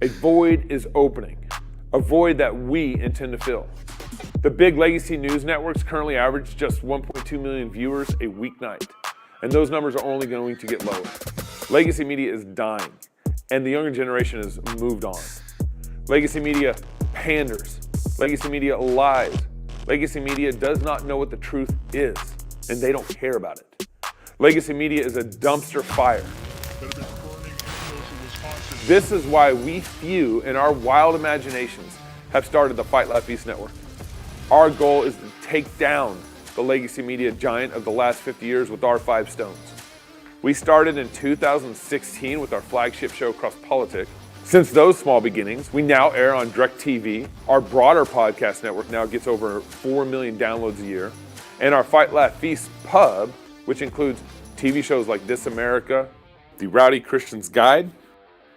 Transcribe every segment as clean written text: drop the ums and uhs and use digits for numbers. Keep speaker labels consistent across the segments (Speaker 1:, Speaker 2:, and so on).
Speaker 1: A void is opening, a void that we intend to fill. The big legacy news networks currently average just 1.2 million viewers a weeknight, and those numbers are only going to get lower. Legacy media is dying, and the younger generation has moved on. Legacy media panders. Legacy media lies. Legacy media does not know what the truth is, and they don't care about it. Legacy media is a dumpster fire. This is why we few in our wild imaginations have started the Fight Laugh Feast Network. Our goal is to take down the legacy media giant of the last 50 years with our 5 stones. We started in 2016 with our flagship show, Cross Politic. Since those small beginnings, we now air on DirecTV. Our broader podcast network now gets over 4 million downloads a year. And our Fight Laugh Feast pub, which includes TV shows like This America, The Rowdy Christian's Guide,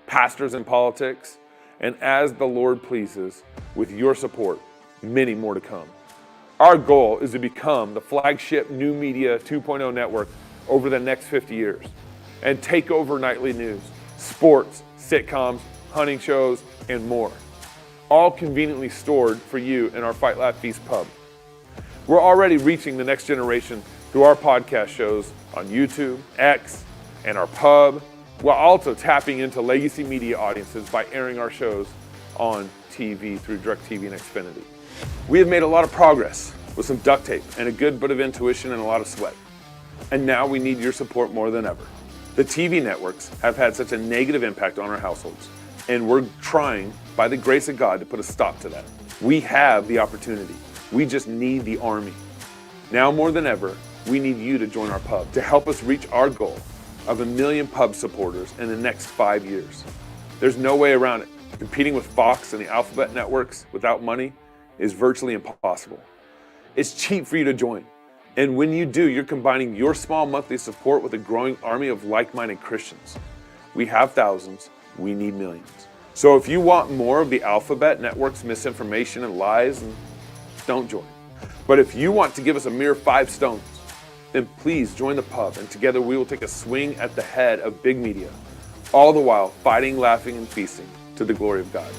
Speaker 1: Pastors in Politics, and As the Lord Pleases, with your support, many more to come. Our goal is to become the flagship new media 2.0 network over the next 50 years and take over nightly news, sports, sitcoms, hunting shows, and more, all conveniently stored for you in our Fight Laugh Feast pub. We're already reaching the next generation through our podcast shows on YouTube, X, and our pub, while also tapping into legacy media audiences by airing our shows on TV through DirecTV and Xfinity. We have made a lot of progress with some duct tape and a good bit of intuition and a lot of sweat. And now we need your support more than ever. The TV networks have had such a negative impact on our households, and we're trying, by the grace of God, to put a stop to that. We have the opportunity. We just need the army. Now more than ever, we need you to join our pub to help us reach our goal of 1 million pub supporters in the next 5 years. There's no way around it. Competing with Fox and the Alphabet networks without money is virtually impossible. It's cheap for you to join. And when you do, you're combining your small monthly support with a growing army of like-minded Christians. We have thousands, we need millions. So if you want more of the Alphabet network's misinformation and lies, don't join. But if you want to give us a mere 5 stones, then please join the pub, and together we will take a swing at the head of big media, all the while fighting, laughing, and feasting to the glory of God.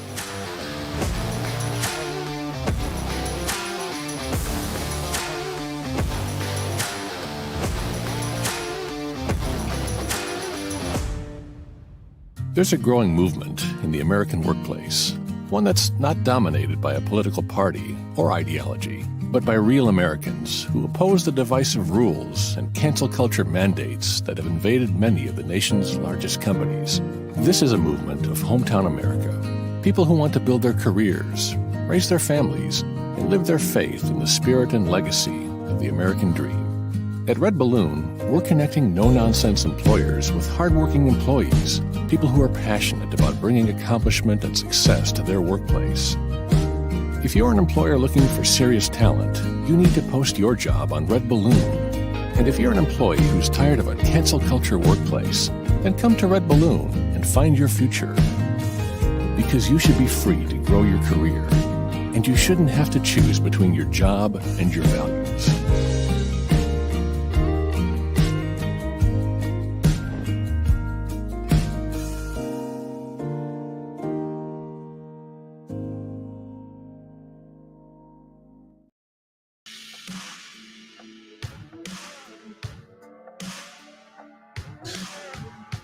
Speaker 2: There's a growing movement in the American workplace, one that's not dominated by a political party or ideology, but by real Americans who oppose the divisive rules and cancel culture mandates that have invaded many of the nation's largest companies. This is a movement of hometown America, people who want to build their careers, raise their families, and live their faith in the spirit and legacy of the American dream. At Red Balloon, we're connecting no-nonsense employers with hardworking employees, people who are passionate about bringing accomplishment and success to their workplace. If you're an employer looking for serious talent, you need to post your job on Red Balloon. And if you're an employee who's tired of a cancel culture workplace, then come to Red Balloon and find your future. Because you should be free to grow your career, and you shouldn't have to choose between your job and your values.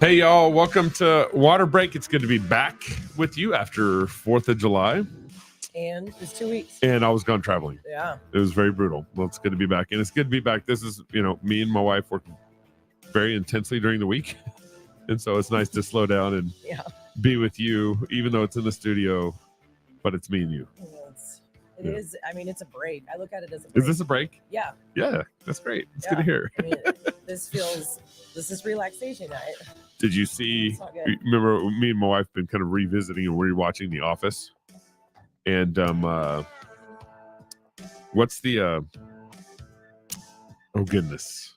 Speaker 1: Hey y'all, welcome to Waterbreak. It's good to be back with you after 4th of July.
Speaker 3: And it's 2 weeks.
Speaker 1: And I was gone traveling.
Speaker 3: Yeah.
Speaker 1: It was very brutal. Well, it's good to be back. And it's good to be back. This is, me and my wife working very intensely during the week. And so it's nice to slow down and be with you, even though it's in the studio, but it's me and you.
Speaker 3: It is. I mean, it's a break. I look at it as a break.
Speaker 1: Is this a break?
Speaker 3: Yeah.
Speaker 1: Yeah, that's great. It's good to hear.
Speaker 3: I mean, this is relaxation night.
Speaker 1: Did you see, remember me and my wife been kind of revisiting and rewatching The Office? And what's the, oh goodness,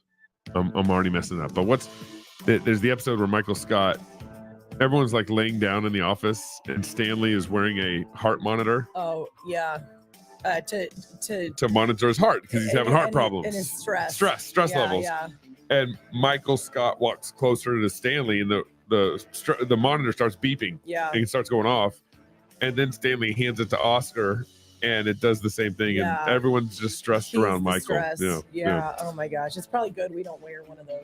Speaker 1: I'm already messing up. But there's the episode where Michael Scott, everyone's like laying down in the office and Stanley is wearing a heart monitor.
Speaker 3: Oh, yeah. To
Speaker 1: monitor his heart because he's having heart problems.
Speaker 3: And his stress
Speaker 1: levels.
Speaker 3: Yeah.
Speaker 1: And Michael Scott walks closer to Stanley, and the the monitor starts beeping.
Speaker 3: Yeah.
Speaker 1: And it starts going off. And then Stanley hands it to Oscar, and it does the same thing.
Speaker 3: Yeah.
Speaker 1: And everyone's just stressed
Speaker 3: He's
Speaker 1: around
Speaker 3: the
Speaker 1: Michael.
Speaker 3: stress.
Speaker 1: Yeah.
Speaker 3: Oh my gosh. It's probably good we don't wear one of those.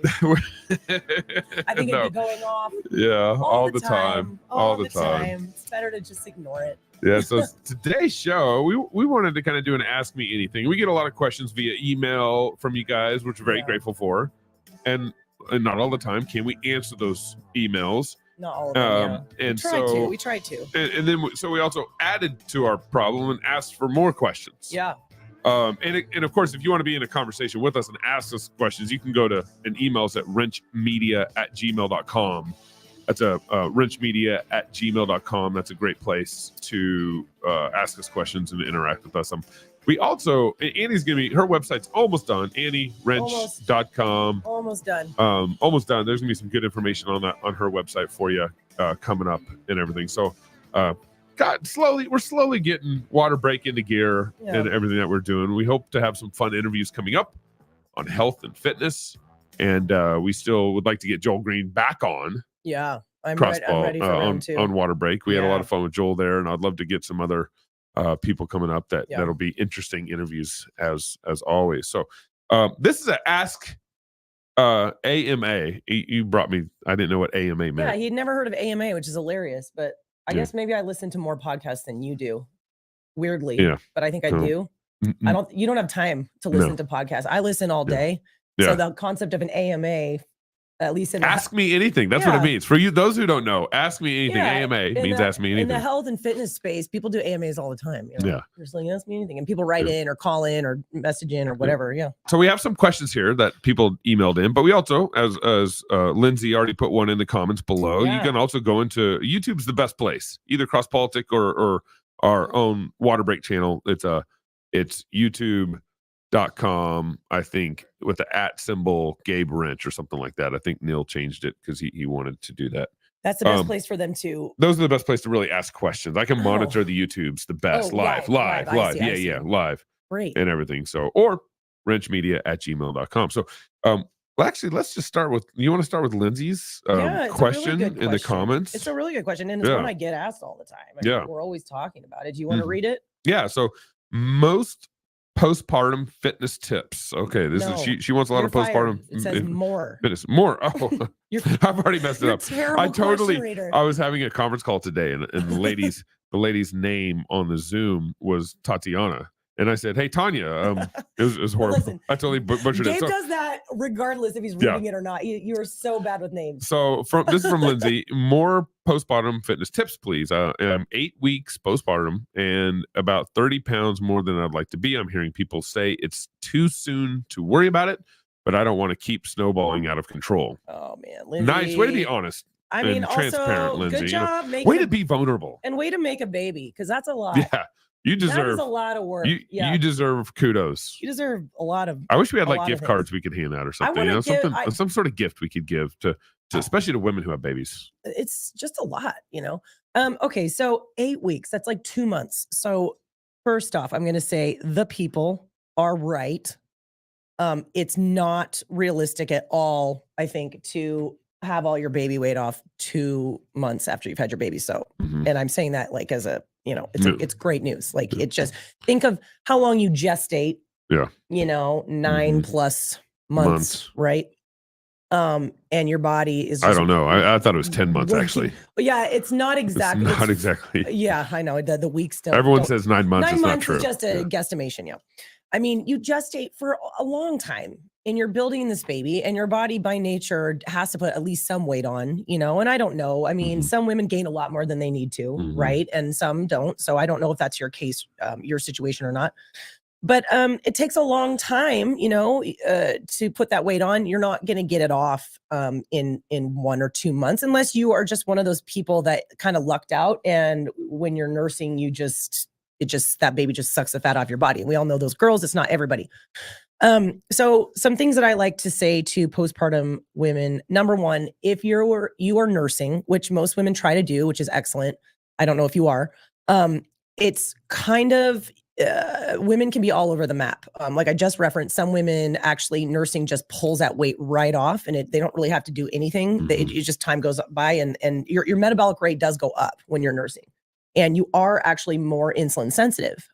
Speaker 3: I think it'd be going off.
Speaker 1: Yeah,
Speaker 3: all the time. All the time. It's better to just ignore it.
Speaker 1: Yeah, so today's show, we wanted to kind of do an Ask Me Anything. We get a lot of questions via email from you guys, which we're very grateful for. And not all the time can we answer those emails.
Speaker 3: Not all of them,
Speaker 1: And
Speaker 3: we tried to.
Speaker 1: And then so we also added to our problem and asked for more questions.
Speaker 3: Yeah.
Speaker 1: And of course, if you want to be in a conversation with us and ask us questions, you can go to and email us at wrenchmedia@gmail.com. That's wrenchmedia@gmail.com. That's a great place to ask us questions and interact with us. We also, Annie's gonna be, her website's almost done. AnnieWrench.com.
Speaker 3: Almost done.
Speaker 1: Almost done. There's gonna be some good information on her website for you coming up and everything. So, we're slowly getting Waterbreak into gear and everything that we're doing. We hope to have some fun interviews coming up on health and fitness, and we still would like to get Joel Green back on.
Speaker 3: Yeah, I'm ready for round two.
Speaker 1: On Waterbreak. We had a lot of fun with Joel there, and I'd love to get some other people coming up that'll be interesting interviews as always. So this is an Ask AMA. You brought me. I didn't know what AMA meant.
Speaker 3: Yeah, he'd never heard of AMA, which is hilarious. But I guess maybe I listen to more podcasts than you do. Weirdly, but I think I do. You don't have time to listen to podcasts. I listen all day. So the concept of an AMA, at least in
Speaker 1: Ask Me Anything. That's what it means. For you, those who don't know, Ask Me Anything. AMA means Ask Me Anything.
Speaker 3: In the health and fitness space, people do AMAs all the time. Just like, ask me anything. And people write in or call in or message in or whatever. Yeah.
Speaker 1: So we have some questions here that people emailed in, but we also, as Lindsay already put one in the comments below, you can also go into YouTube's the best place, either Cross Politic or our own Waterbreak channel. It's YouTube.com, I think, with the @ Gabe Wrench or something like that. I think Neil changed it because he wanted to do that.
Speaker 3: That's the best place for them to.
Speaker 1: Those are the best place to really ask questions. I can monitor the YouTube's the best live. Live.
Speaker 3: Great.
Speaker 1: And everything. So, or RenchMedia@gmail.com. So, well, actually, let's just start with. You want to start with Lindsay's question in the comments?
Speaker 3: It's a really good question, and it's one I get asked all the time. I mean, we're always talking about it. Do you want to read it?
Speaker 1: Yeah. So most postpartum fitness tips. Okay, this is she wants a lot of postpartum.
Speaker 3: It says more
Speaker 1: fitness. More. Oh, I've already messed it up. I was having a conference call today, and the lady's name on the Zoom was Tatiana. And I said, "Hey, Tanya," it was horrible.
Speaker 3: Listen,
Speaker 1: I totally butchered it.
Speaker 3: Gabe does that regardless if he's reading it or not. You are so bad with names.
Speaker 1: So this is from Lindsay. More postpartum fitness tips, please. I'm 8 weeks postpartum and about 30 pounds more than I'd like to be. I'm hearing people say it's too soon to worry about it, but I don't want to keep snowballing out of control.
Speaker 3: Oh man, Lindsay.
Speaker 1: Nice way to be honest.
Speaker 3: I mean,
Speaker 1: transparent,
Speaker 3: also,
Speaker 1: Lindsay.
Speaker 3: Good job.
Speaker 1: Way to be vulnerable.
Speaker 3: And way to make a baby, because that's a lot.
Speaker 1: Yeah. You deserve
Speaker 3: that is a lot of work.
Speaker 1: You deserve kudos.
Speaker 3: You deserve a lot of.
Speaker 1: I wish we had like gift cards we could hand out or something. Some sort of gift we could give to especially to women who have babies.
Speaker 3: It's just a lot, Okay, so 8 weeks. That's like 2 months. So first off, I'm going to say the people are right. It's not realistic at all, I think, to have all your baby weight off 2 months after you've had your baby. So, and I'm saying that like as a, it's great news. Like it just think of how long you gestate. Yeah. 9+ months, right? And your body is.
Speaker 1: I don't know. I thought it was 10 months actually.
Speaker 3: But yeah, it's not exactly.
Speaker 1: It's not exactly.
Speaker 3: Yeah, I know the weeks don't.
Speaker 1: Everyone says 9 months.
Speaker 3: 9
Speaker 1: is
Speaker 3: months
Speaker 1: not true.
Speaker 3: Is just a guesstimation. Yeah. I mean, you gestate for a long time and you're building this baby and your body by nature has to put at least some weight on, and I don't know. I mean, some women gain a lot more than they need to, right? And some don't. So I don't know if that's your case, your situation or not. But it takes a long time, to put that weight on. You're not going to get it off in 1 or 2 months unless you are just one of those people that kind of lucked out. And when you're nursing, that baby just sucks the fat off your body. And we all know those girls. It's not everybody. So some things that I like to say to postpartum women. Number one, if you are nursing, which most women try to do, which is excellent. I don't know if you are. It's kind of women can be all over the map. Like I just referenced, some women actually nursing just pulls that weight right off, and they don't really have to do anything. It just time goes by, and your metabolic rate does go up when you're nursing, and you are actually more insulin sensitive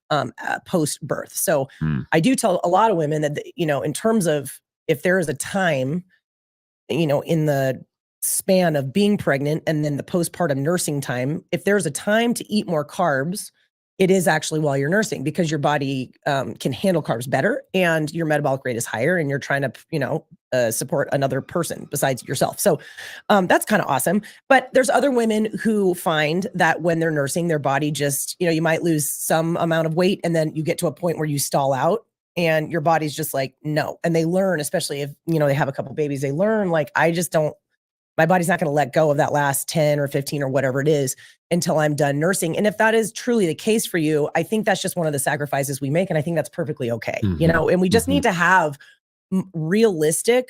Speaker 3: post birth. So I do tell a lot of women that in terms of if there is a time, in the span of being pregnant and then the postpartum nursing time, if there's a time to eat more carbs, it is actually while you're nursing, because your body can handle carbs better and your metabolic rate is higher, and you're trying to, support another person besides yourself. So that's kind of awesome. But there's other women who find that when they're nursing, their body just, you might lose some amount of weight, and then you get to a point where you stall out and your body's just like, no. And they learn, especially if, they have a couple babies, they learn like, my body's not going to let go of that last 10 or 15 or whatever it is until I'm done nursing. And if that is truly the case for you, I think that's just one of the sacrifices we make. And I think that's perfectly okay, and we just need to have realistic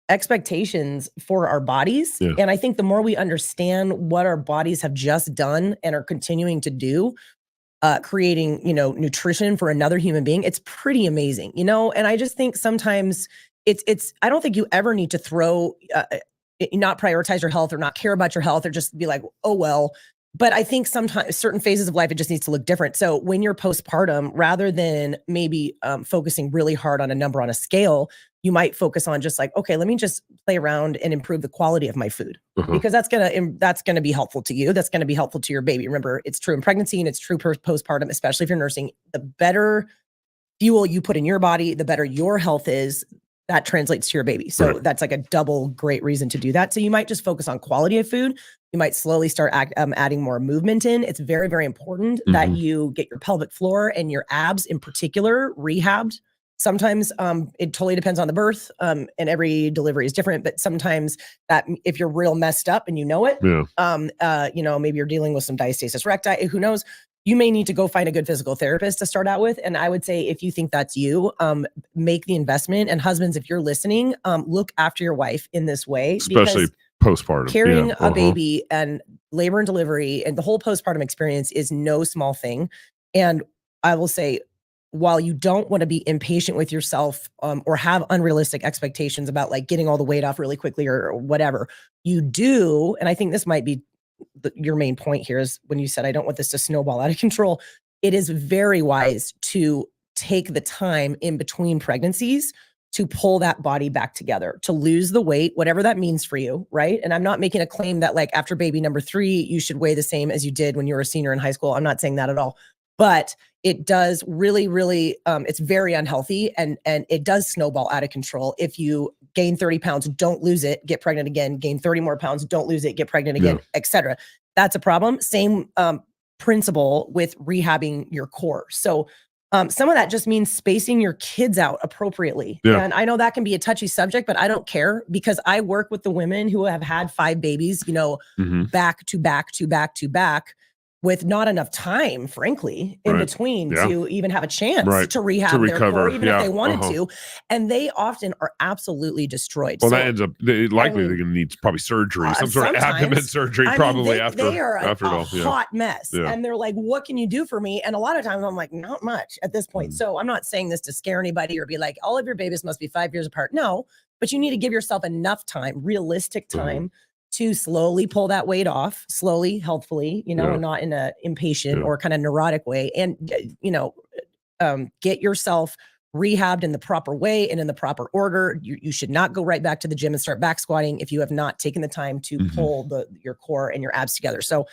Speaker 3: expectations for our bodies. Yeah. And I think the more we understand what our bodies have just done and are continuing to do, creating, nutrition for another human being, it's pretty amazing, and I just think sometimes I don't think you ever need to not prioritize your health or not care about your health or just be like, oh, well, but I think sometimes certain phases of life, it just needs to look different. So when you're postpartum, rather than maybe focusing really hard on a number on a scale, you might focus on just like, okay, let me just play around and improve the quality of my food, because that's going to be helpful to you. That's going to be helpful to your baby. Remember, it's true in pregnancy and it's true postpartum, especially if you're nursing. The better fuel you put in your body, the better your health is. That translates to your baby. So that's like a double great reason to do that. So you might just focus on quality of food. You might slowly start adding more movement in. It's very, very important that you get your pelvic floor and your abs in particular rehabbed. Sometimes it totally depends on the birth, and every delivery is different. But sometimes that if you're real messed up and maybe you're dealing with some diastasis recti, who knows? You may need to go find a good physical therapist to start out with. And I would say if you think that's you, make the investment. And husbands, if you're listening, look after your wife in this way.
Speaker 4: Especially postpartum.
Speaker 3: Carrying a baby and labor and delivery and the whole postpartum experience is no small thing. And I will say, while you don't want to be impatient with yourself or have unrealistic expectations about like getting all the weight off really quickly or whatever, you do. And I think this might be your main point here is when you said, I don't want this to snowball out of control. It is very wise to take the time in between pregnancies to pull that body back together, to lose the weight, whatever that means for you, right? And I'm not making a claim that like after baby number 3, you should weigh the same as you did when you were a senior in high school. I'm not saying that at all, but it does really, really, it's very unhealthy and it does snowball out of control. If you gain 30 pounds, don't lose it, get pregnant again, gain 30 more pounds, don't lose it, get pregnant again, etc. That's a problem. Same principle with rehabbing your core. So some of that just means spacing your kids out appropriately. Yeah. And I know that can be a touchy subject, but I don't care because I work with the women who have had 5 babies, back to back to back to back, with not enough time, frankly, in between to even have a chance to rehab to recover, their core, even if they wanted to. And they often are absolutely destroyed.
Speaker 4: Well, that ends up, they're going to need probably surgery, some sort of abdomen surgery, probably after
Speaker 3: they are
Speaker 4: after
Speaker 3: a
Speaker 4: it all.
Speaker 3: hot mess. Yeah. And they're like, what can you do for me? And a lot of times I'm like, not much at this point. So I'm not saying this to scare anybody or be like, all of your babies must be 5 years apart. No, but you need to give yourself enough time, realistic time, to slowly pull that weight off, slowly, healthfully, and not in a impatient or kind of neurotic way. And, get yourself rehabbed in the proper way and in the proper order. You should not go right back to the gym and start back squatting if you have not taken the time to pull your core and your abs together. So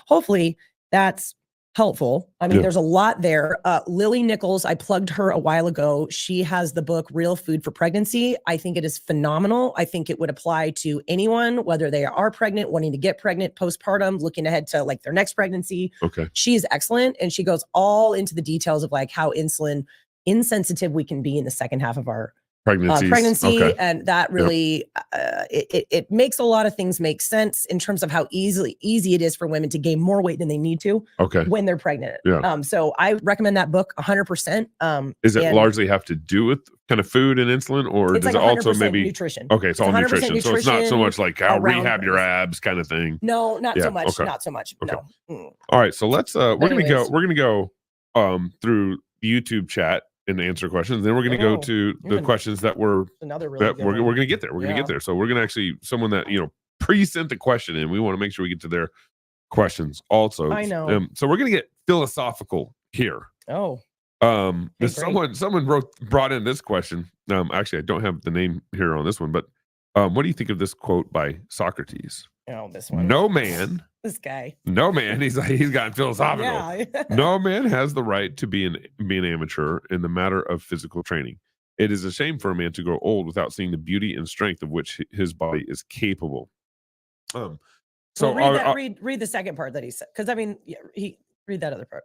Speaker 3: hopefully that's helpful. I mean, there's a lot there. Lily Nichols, I plugged her a while ago. She has the book, Real Food for Pregnancy. I think it is phenomenal. I think it would apply to anyone, whether they are pregnant, wanting to get pregnant, postpartum, looking ahead to like their next pregnancy. Okay. She's excellent. And she goes all into the details of like how insulin insensitive we can be in the second half of our pregnancy. Okay. And that really, it makes a lot of things make sense in terms of how easy it is for women to gain more weight than they need to when they're pregnant. Yeah. So I recommend that book 100%. Is
Speaker 4: it largely have to do with kind of food and insulin, or does it also maybe
Speaker 3: nutrition?
Speaker 4: Okay. It's all nutrition. So it's not so much like how rehab your abs kind of thing.
Speaker 3: No, not so much. Not so much.
Speaker 4: Okay.
Speaker 3: No.
Speaker 4: All right. So let's, we're going to go through YouTube chat and answer questions. Then we're going to go to the questions that we're we're going to get there. We're going to get there. So we're going to actually someone that pre-sent the question in. We want to make sure we get to their questions also.
Speaker 3: I know.
Speaker 4: So we're going to get philosophical here.
Speaker 3: Oh.
Speaker 4: Someone brought in this question. Actually, I don't have the name here on this one, but what do you think of this quote by Socrates?
Speaker 3: Oh, this one.
Speaker 4: No man.
Speaker 3: This guy.
Speaker 4: No man. He's gotten philosophical.
Speaker 3: Yeah.
Speaker 4: No man has the right to be an amateur in the matter of physical training. It is a shame for a man to grow old without seeing the beauty and strength of which his body is capable. So
Speaker 3: read the second part that he said, because he read that other part.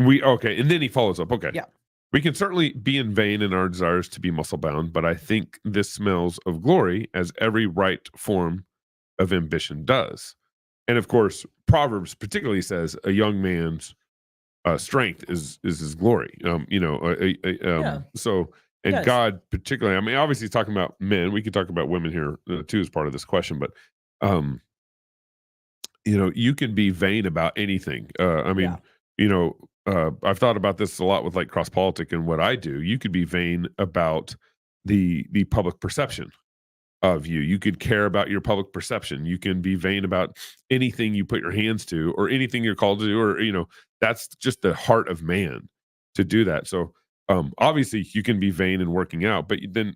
Speaker 4: And then he follows up. Okay.
Speaker 3: Yeah.
Speaker 4: We can certainly be in vain in our desires to be muscle bound, but I think this smells of glory, as every right form of ambition does. And of course, Proverbs particularly says a young man's strength is his glory. So, and God particularly, obviously he's talking about men. We could talk about women here too as part of this question, but you can be vain about anything. I've thought about this a lot with like cross politic and what I do. You could be vain about the public perception of you. You could care about your public perception. You can be vain about anything you put your hands to or anything you're called to do, or that's just the heart of man to do that. So obviously you can be vain in working out, but then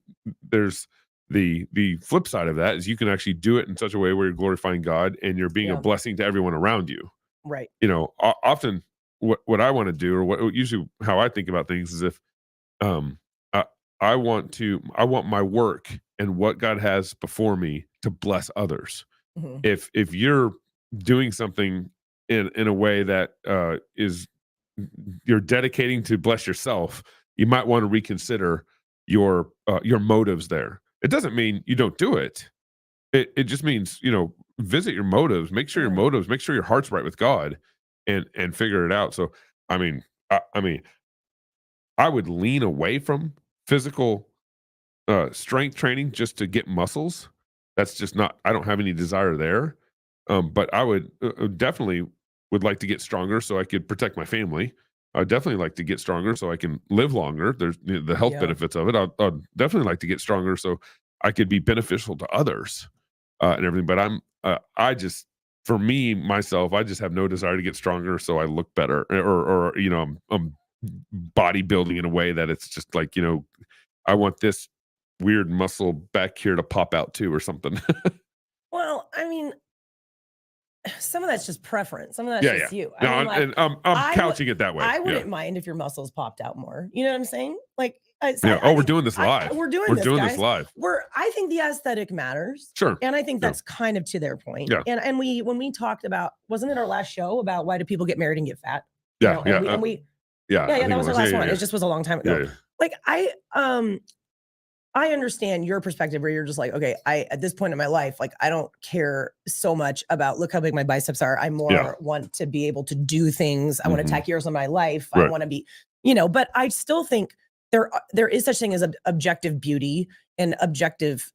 Speaker 4: there's the flip side of that is you can actually do it in such a way where you're glorifying God and you're being a blessing to everyone around you.
Speaker 3: Right.
Speaker 4: Often what I want to do, or usually how I think about things, is if I want my work and what God has before me to bless others.
Speaker 3: Mm-hmm.
Speaker 4: If you're doing something in a way that is you're dedicating to bless yourself, you might want to reconsider your motives there. It doesn't mean you don't do it. It just means, visit your motives, make sure make sure your heart's right with God, and figure it out. So, I would lean away from physical strength training just to get muscles. That's just not, I don't have any desire there. But I would definitely would like to get stronger so I could protect my family. I'd definitely like to get stronger so I can live longer. There's the health benefits of it. I'd definitely like to get stronger so I could be beneficial to others and everything. But for me, myself, I just have no desire to get stronger so I look better, or I'm bodybuilding in a way that it's just like, I want this weird muscle back here to pop out too or something.
Speaker 3: Well, some of that's just preference. Some of that's just you.
Speaker 4: I'm couching it that way.
Speaker 3: I wouldn't mind if your muscles popped out more. You know what I'm saying? Like,
Speaker 4: we're doing this live.
Speaker 3: We're doing this live. I think the aesthetic matters.
Speaker 4: Sure.
Speaker 3: And I think that's kind of to their point.
Speaker 4: Yeah.
Speaker 3: And when we talked about, wasn't it our last show about why do people get married and get fat?
Speaker 4: Yeah.
Speaker 3: That was our last one. It just was a long time ago.
Speaker 4: Yeah.
Speaker 3: Like I understand your perspective where you're just like, okay, at this point in my life, like, I don't care so much about, look how big my biceps are. I more want to be able to do things. I want to tack years on my life.
Speaker 4: Right.
Speaker 3: I want to be, but I still think there is such thing as objective beauty and objective,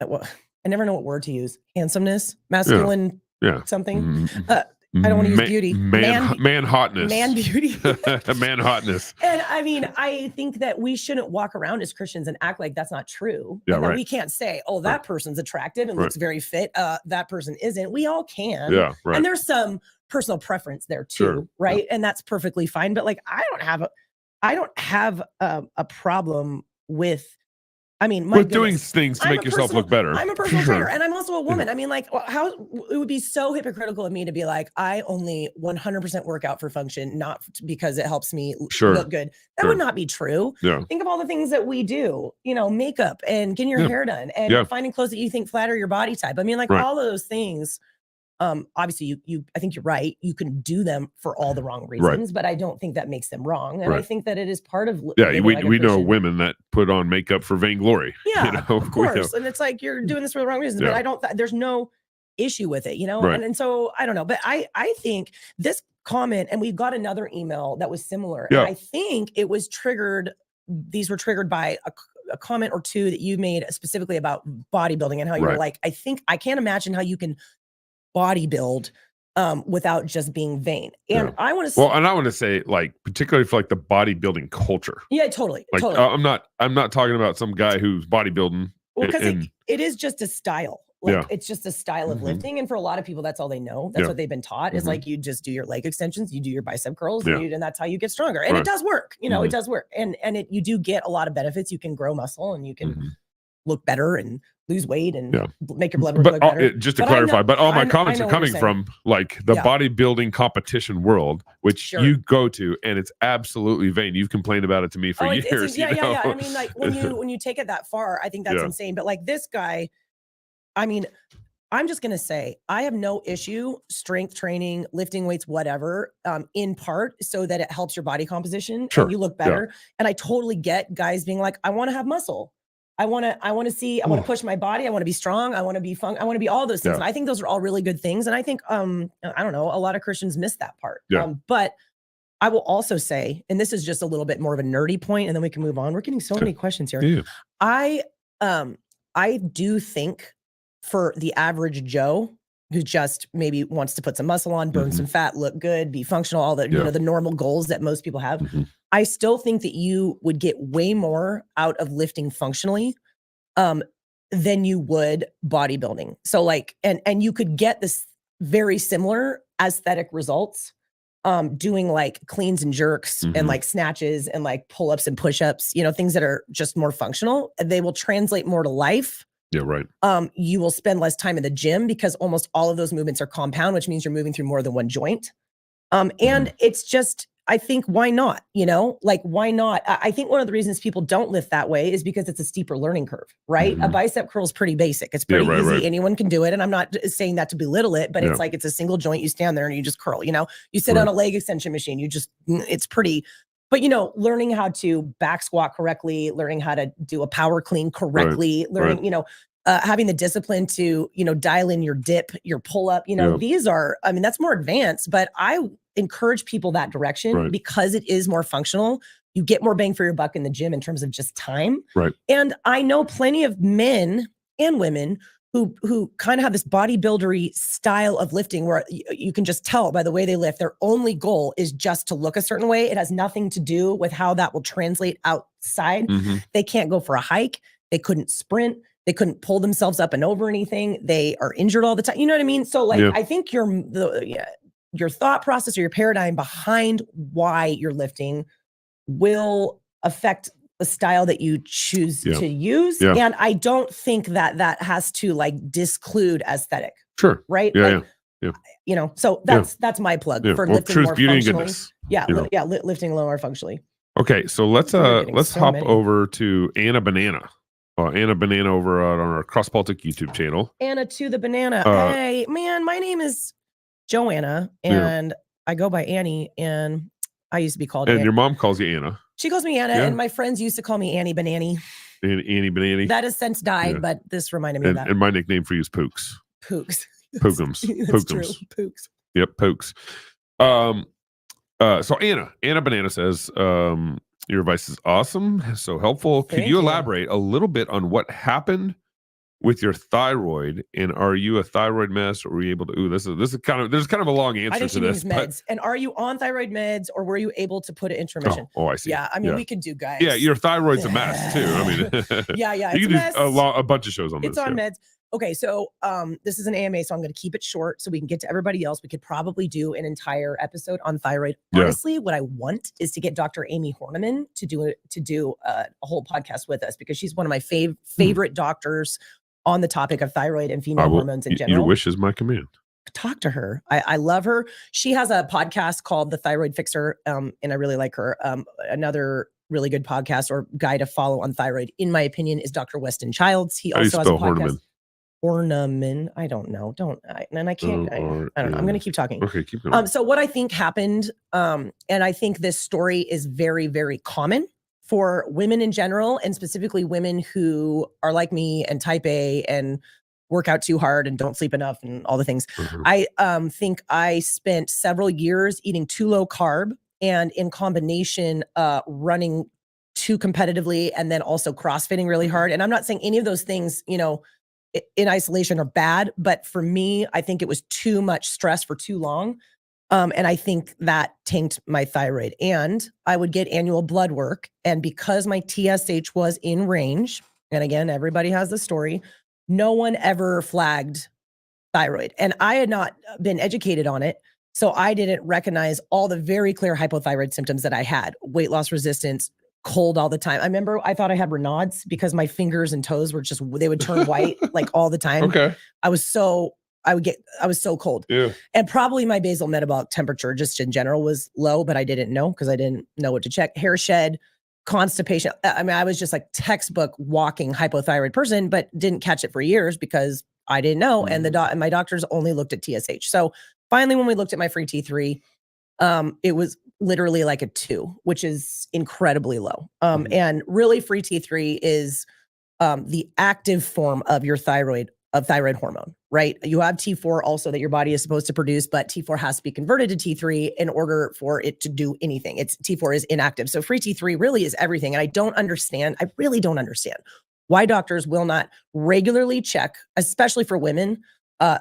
Speaker 3: I never know what word to use. Handsomeness, masculine, something. I don't want to use beauty.
Speaker 4: Man hotness.
Speaker 3: Man beauty.
Speaker 4: Man hotness.
Speaker 3: And I think that we shouldn't walk around as Christians and act like that's not true.
Speaker 4: Yeah,
Speaker 3: and that
Speaker 4: right.
Speaker 3: we can't say, oh, that person's attractive and looks very fit. That person isn't. We all can.
Speaker 4: Yeah, right.
Speaker 3: And there's some personal preference there too, right? And that's perfectly fine. But like, I don't have a problem with,
Speaker 4: doing things to make yourself look better.
Speaker 3: I'm a personal trainer, and I'm also a woman. How it would be so hypocritical of me to be like, I only 100% work out for function, not because it helps me look good. That would not be true.
Speaker 4: Yeah.
Speaker 3: Think of all the things that we do, makeup and getting your hair done and finding clothes that you think flatter your body type. All of those things. Obviously I think you're right. You can do them for all the wrong reasons, but I don't think that makes them wrong. And I think that it is part of,
Speaker 4: we know women that put on makeup for vainglory.
Speaker 3: Yeah, of course. And it's like, you're doing this for the wrong reasons, but there's no issue with it,
Speaker 4: Right.
Speaker 3: And so I don't know, but I think this comment, and we got another email that was similar.
Speaker 4: Yeah.
Speaker 3: And I think it was triggered. These were triggered by a comment or two that you made specifically about bodybuilding and how you were like, I can't imagine how you can bodybuild without just being vain. And I want to
Speaker 4: well, and I want to say, like, particularly for like the bodybuilding culture.
Speaker 3: Yeah, totally.
Speaker 4: Like,
Speaker 3: Totally.
Speaker 4: I'm not talking about some guy who's bodybuilding.
Speaker 3: Well, because it is just a style. Like, it's just a style of
Speaker 4: Mhm.
Speaker 3: lifting. And for a lot of people, that's all they know. That's what they've been taught is like, you just do your leg extensions, you do your bicep curls, and that's how you get stronger. And it does work. You know, it does work. And you do get a lot of benefits. You can grow muscle and you can look better and lose weight and make your blood work look better.
Speaker 4: Just to clarify, all my comments are coming from like the bodybuilding competition world, which you go to, and it's absolutely vain. You've complained about it to me for years.
Speaker 3: Yeah. I mean, like when you take it that far, I think that's insane. But like this guy, I mean, I'm just going to say, I have no issue strength training, lifting weights, whatever, in part so that it helps your body composition and you look better. And I totally get guys being like, I want to have muscle. I want to push my body. I want to be strong. I want to be I want to be all those things. And I think those are all really good things. And I think, I don't know, a lot of Christians miss that part. But I will also say, and this is just a little bit more of a nerdy point, and then we can move on. We're getting so many questions here.
Speaker 4: Yeah.
Speaker 3: I do think for the average Joe who just maybe wants to put some muscle on, burn some fat, look good, be functional, all the, you know, the normal goals that most people have. I still think that you would get way more out of lifting functionally than you would bodybuilding. So like, and you could get this very similar aesthetic results doing like cleans and jerks and like snatches and like pull-ups and push-ups, you know, things that are just more functional. They will translate more to life.
Speaker 4: Yeah, right.
Speaker 3: You will spend less time in the gym because almost all of those movements are compound, which means you're moving through more than one joint. And it's just, I think, why not? You know, like, why not? I think one of the reasons people don't lift that way is because it's a steeper learning curve, right? A bicep curl is pretty basic. It's pretty easy. Right. Anyone can do it. And I'm not saying that to belittle it, but it's like, it's a single joint. You stand there and you just curl, you know, you sit on a leg extension machine, you just, it's pretty, but you know, learning how to back squat correctly, learning how to do a power clean correctly, learning, you know, having the discipline to, you know, dial in your dip, your pull up, you know, these are, I mean, that's more advanced, but I encourage people that direction because it is more functional. You get more bang for your buck in the gym in terms of just time. And I know plenty of men and women who kind of have this bodybuildery style of lifting where you can just tell by the way they lift, their only goal is just to look a certain way. It has nothing to do with how that will translate outside. They can't go for a hike. They couldn't sprint. They couldn't pull themselves up and over anything. They are injured all the time. You know what I mean? So like, I think your thought process or your paradigm behind why you're lifting will affect the style that you choose to use. And I don't think that has to like disclude aesthetic. Right?
Speaker 4: Yeah.
Speaker 3: You know, so that's my plug for lifting
Speaker 4: truth,
Speaker 3: more
Speaker 4: beauty, and
Speaker 3: functionally.
Speaker 4: goodness.
Speaker 3: Lifting a little more functionally.
Speaker 4: Okay, so let's hop over to Anna Banana. Anna Banana over on our Cross Baltic YouTube channel.
Speaker 3: Anna to the banana. Hey, man, my name is Joanna, and I go by Annie, and I used to be called
Speaker 4: And
Speaker 3: Annie.
Speaker 4: your mom calls you Anna.
Speaker 3: She calls me Anna, and my friends used to call me Annie Banani.
Speaker 4: Annie Banani.
Speaker 3: That has since died, but this reminded me of that.
Speaker 4: And my nickname for you is Pooks.
Speaker 3: Pooks.
Speaker 4: Pookums.
Speaker 3: That's true. Pooks.
Speaker 4: Yep, Pooks. So Anna Banana says, your advice is awesome, so helpful. Could you elaborate a little bit on what happened with your thyroid, and are you a thyroid mess, or were you able to? This is kind of, there's kind of a long answer to this.
Speaker 3: Meds. And are you on thyroid meds, or were you able to put it into remission?
Speaker 4: Oh, I see.
Speaker 3: Yeah, I mean, we could do, guys.
Speaker 4: Yeah, your thyroid's a mess too. I mean, you can do a bunch of shows on this.
Speaker 3: It's on meds. Okay, so this is an AMA, so I'm going to keep it short so we can get to everybody else. We could probably do an entire episode on thyroid. Honestly, what I want is to get Dr. Amy Horniman to do a whole podcast with us, because she's one of my favorite doctors on the topic of thyroid and female hormones in general.
Speaker 4: Your wish is my command.
Speaker 3: Talk to her. I love her. She has a podcast called The Thyroid Fixer, and I really like her. Another really good podcast or guy to follow on thyroid, in my opinion, is Dr. Weston Childs. He also has a podcast. Horniman. I don't know. I don't know. I'm going to keep talking.
Speaker 4: Okay, keep going.
Speaker 3: So what I think happened, and I think this story is very, very common for women in general, and specifically women who are like me and type A and work out too hard and don't sleep enough and all the things. I think I spent several years eating too low carb, and in combination, running too competitively, and then also CrossFitting really hard. And I'm not saying any of those things, you know, in isolation are bad, but for me, I think it was too much stress for too long. And I think that tanked my thyroid. And I would get annual blood work. And because my TSH was in range, and again, everybody has the story, no one ever flagged thyroid. And I had not been educated on it. So I didn't recognize all the very clear hypothyroid symptoms that I had: weight loss resistance, cold all the time. I remember I thought I had Raynaud's because my fingers and toes were just, they would turn white like all the time.
Speaker 4: Okay.
Speaker 3: I was so cold.
Speaker 4: Yeah.
Speaker 3: And probably my basal metabolic temperature just in general was low, but I didn't know because I didn't know what to check. Hair shed, constipation. I mean, I was just like textbook walking hypothyroid person, but didn't catch it for years because I didn't know. And and my doctors only looked at TSH. So finally, when we looked at my free T3, it was literally like a 2, which is incredibly low. And really free T3 is the active form of your thyroid hormone, right? You have T4 also that your body is supposed to produce, but T4 has to be converted to T3 in order for it to do anything. T4 is inactive. So free T3 really is everything. And I really don't understand why doctors will not regularly check, especially for women,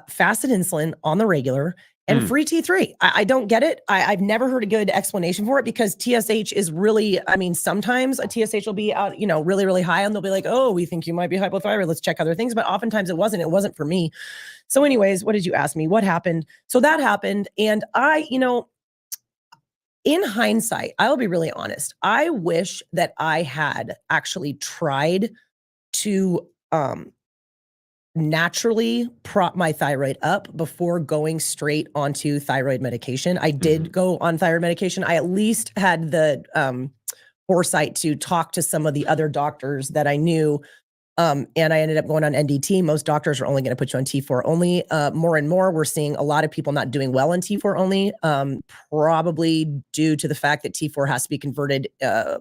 Speaker 3: fasted insulin on the regular and free T3. I don't get it. I've never heard a good explanation for it because TSH is really, I mean, sometimes a TSH will be out, really, really high and they'll be like, oh, we think you might be hypothyroid. Let's check other things. But oftentimes it wasn't for me. So anyways, what did you ask me? What happened? So that happened. And in hindsight, I'll be really honest. I wish that I had actually tried to, naturally prop my thyroid up before going straight onto thyroid medication. I did go on thyroid medication. I at least had the foresight to talk to some of the other doctors that I knew. And I ended up going on NDT. Most doctors are only going to put you on T4 only. More and more, we're seeing a lot of people not doing well on T4 only, probably due to the fact that T4 has to be converted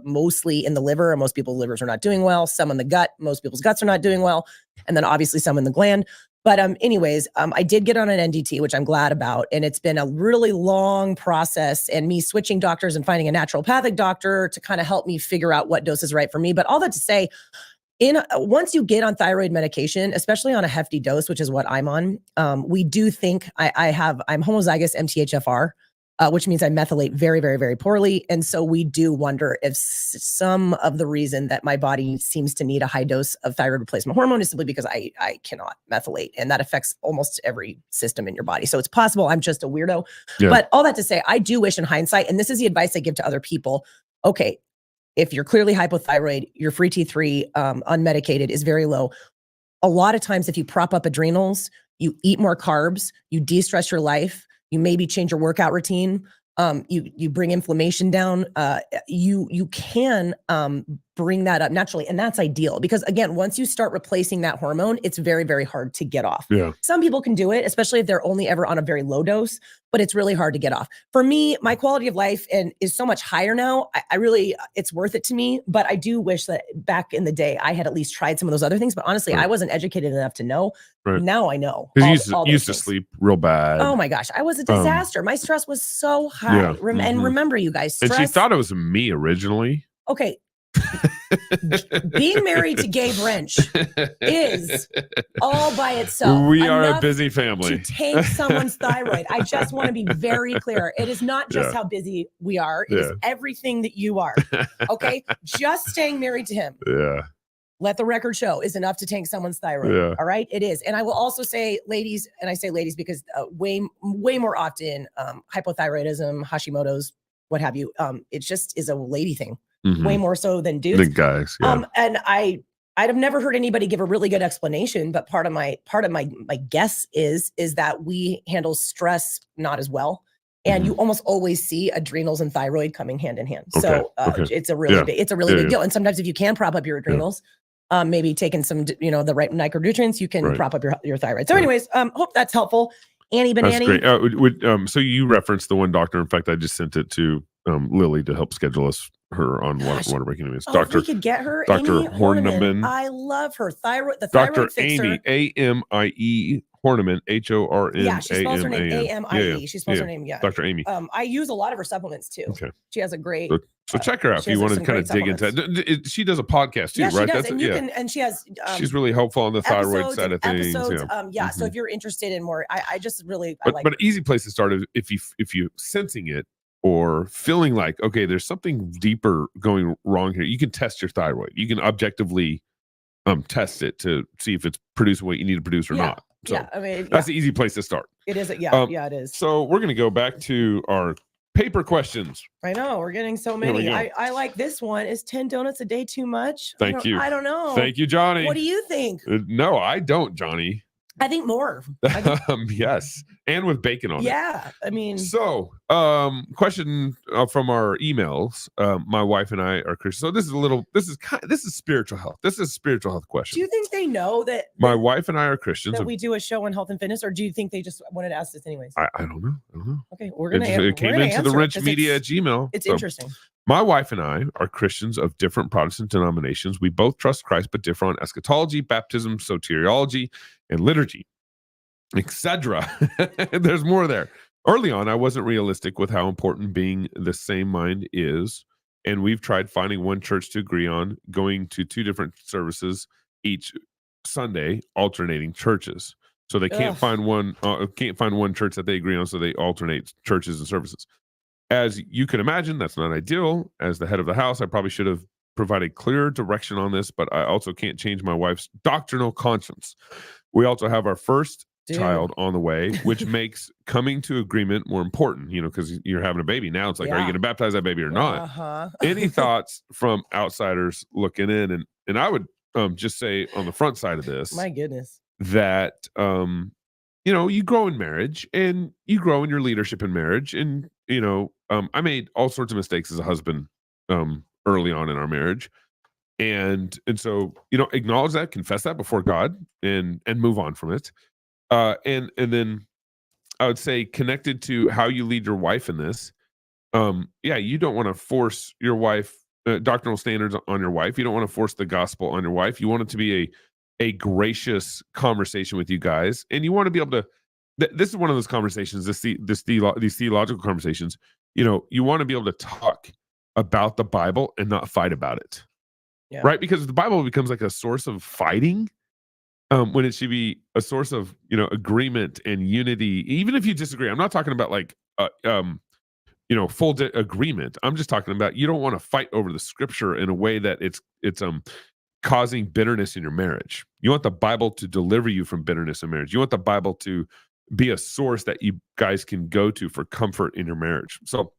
Speaker 3: mostly in the liver, and most people's livers are not doing well. Some in the gut, most people's guts are not doing well. And then obviously some in the gland. But anyways, I did get on an NDT, which I'm glad about. And it's been a really long process, and me switching doctors and finding a naturopathic doctor to kind of help me figure out what dose is right for me. But all that to say, once you get on thyroid medication, especially on a hefty dose, which is what I'm on, we do think I'm homozygous MTHFR, which means I methylate very, very, very poorly. And so we do wonder if some of the reason that my body seems to need a high dose of thyroid replacement hormone is simply because I cannot methylate, and that affects almost every system in your body. So it's possible I'm just a weirdo. Yeah. But all that to say, I do wish in hindsight, and this is the advice I give to other people. Okay, if you're clearly hypothyroid, your free T3 unmedicated is very low. A lot of times if you prop up adrenals, you eat more carbs, you de-stress your life, you maybe change your workout routine, you bring inflammation down, you can bring that up naturally. And that's ideal because again, once you start replacing that hormone, it's very, very hard to get off. Yeah. Some people can do it, especially if they're only ever on a very low dose, but it's really hard to get off. For me, my quality of life is so much higher now. I really, it's worth it to me, but I do wish that back in the day, I had at least tried some of those other things, but honestly, I wasn't educated enough to know. Right. Now I know.
Speaker 4: Because you used to sleep real bad.
Speaker 3: Oh my gosh. I was a disaster. My stress was so high. Yeah. And remember, you guys, stress.
Speaker 4: And she thought it was me originally.
Speaker 3: Okay. Being married to Gabe Wrench is all by itself.
Speaker 4: We are a busy family.
Speaker 3: To tank someone's thyroid. I just want to be very clear. It is not just how busy we are. It is everything that you are. Okay? Just staying married to him. Yeah. Let the record show is enough to tank someone's thyroid. Yeah. All right? It is. And I will also say, ladies, and I say ladies because way more often, hypothyroidism, Hashimoto's, what have you, it just is a lady thing. Mm-hmm. Way more so than dudes.
Speaker 4: The guys. Yeah.
Speaker 3: And I'd have never heard anybody give a really good explanation, but part of my guess is that we handle stress not as well. And you almost always see adrenals and thyroid coming hand in hand. Okay. So it's a really big deal. And sometimes if you can prop up your adrenals, maybe taking some, the right micronutrients, you can prop up your thyroid. So anyways, hope that's helpful. Annie Banani.
Speaker 4: That's great. So you referenced the one doctor. In fact, I just sent it to Lily to help schedule her on Waterbreak. Anyways,
Speaker 3: we could get her.
Speaker 4: Dr. Horneman.
Speaker 3: I love her. The
Speaker 4: Dr.
Speaker 3: thyroid fixer.
Speaker 4: Amy, AMIE Horniman, Hornama.
Speaker 3: Yeah, she spells her name Amie. She spells her name. Yeah,
Speaker 4: Dr. Amy.
Speaker 3: I use a lot of her supplements too.
Speaker 4: Okay.
Speaker 3: She has a great.
Speaker 4: So check her out if
Speaker 3: she
Speaker 4: you
Speaker 3: has,
Speaker 4: want to
Speaker 3: some
Speaker 4: kind of
Speaker 3: great
Speaker 4: dig into it. She does a podcast too,
Speaker 3: Yeah,
Speaker 4: right?
Speaker 3: she does, and you can, and she has.
Speaker 4: She's really helpful on the thyroid side of things.
Speaker 3: Episodes,
Speaker 4: Yeah.
Speaker 3: So if you're interested in more, I just really,
Speaker 4: But
Speaker 3: like.
Speaker 4: an easy place to start is if you sensing it or feeling like, okay, there's something deeper going wrong here. You can test your thyroid. You can objectively test it to see if it's producing what you need to produce or not. So
Speaker 3: yeah, I mean,
Speaker 4: that's the easy place to start.
Speaker 3: It is. Yeah, it is.
Speaker 4: So we're going to go back to our paper questions.
Speaker 3: I know we're getting so many. I like this one. Is 10 donuts a day too much?
Speaker 4: Thank you.
Speaker 3: I don't know.
Speaker 4: Thank you, Johnny.
Speaker 3: What do you think?
Speaker 4: No, I don't, Johnny.
Speaker 3: I think more.
Speaker 4: Yes, and with bacon on it.
Speaker 3: Yeah, I mean.
Speaker 4: So, question from our emails. My wife and I are Christians. So this is spiritual health. This is a spiritual health question.
Speaker 3: Do you think they know that
Speaker 4: my wife and I are Christians?
Speaker 3: That we do a show on health and fitness, or do you think they just wanted to ask this anyways?
Speaker 4: I don't know.
Speaker 3: Okay, we're gonna.
Speaker 4: It came into the RenchMedia at Gmail.
Speaker 3: It's interesting.
Speaker 4: My wife and I are Christians of different Protestant denominations. We both trust Christ, but differ on eschatology, baptism, soteriology, and liturgy, etc. There's more there. Early on, I wasn't realistic with how important being the same mind is, and we've tried finding one church to agree on, going to 2 different services each Sunday, alternating churches. So they can't find one church that they agree on, so they alternate churches and services. As you can imagine, that's not ideal. As the head of the house, I probably should have provided clear direction on this, but I also can't change my wife's doctrinal conscience. We also have our first child on the way, which makes coming to agreement more important, because you're having a baby now. It's like, are you going to baptize that baby or not? Any thoughts from outsiders looking in? And I would just say on the front side of this,
Speaker 3: my goodness,
Speaker 4: that you grow in marriage and you grow in your leadership in marriage, and I made all sorts of mistakes as a husband early on in our marriage, and so acknowledge that, confess that before God, and move on from it. And then I would say, connected to how you lead your wife in this, you don't want to force your wife doctrinal standards on your wife. You don't want to force the gospel on your wife. You want it to be a gracious conversation with you guys, and you want to be able to. This is one of those conversations. These theological conversations. You want to be able to talk about the Bible and not fight about it, right? Because the Bible becomes like a source of fighting, when it should be a source of agreement and unity. Even if you disagree, I'm not talking about like full agreement. I'm just talking about you don't want to fight over the scripture in a way that it's causing bitterness in your marriage. You want the Bible to deliver you from bitterness in marriage. You want the Bible to be a source that you guys can go to for comfort in your marriage. So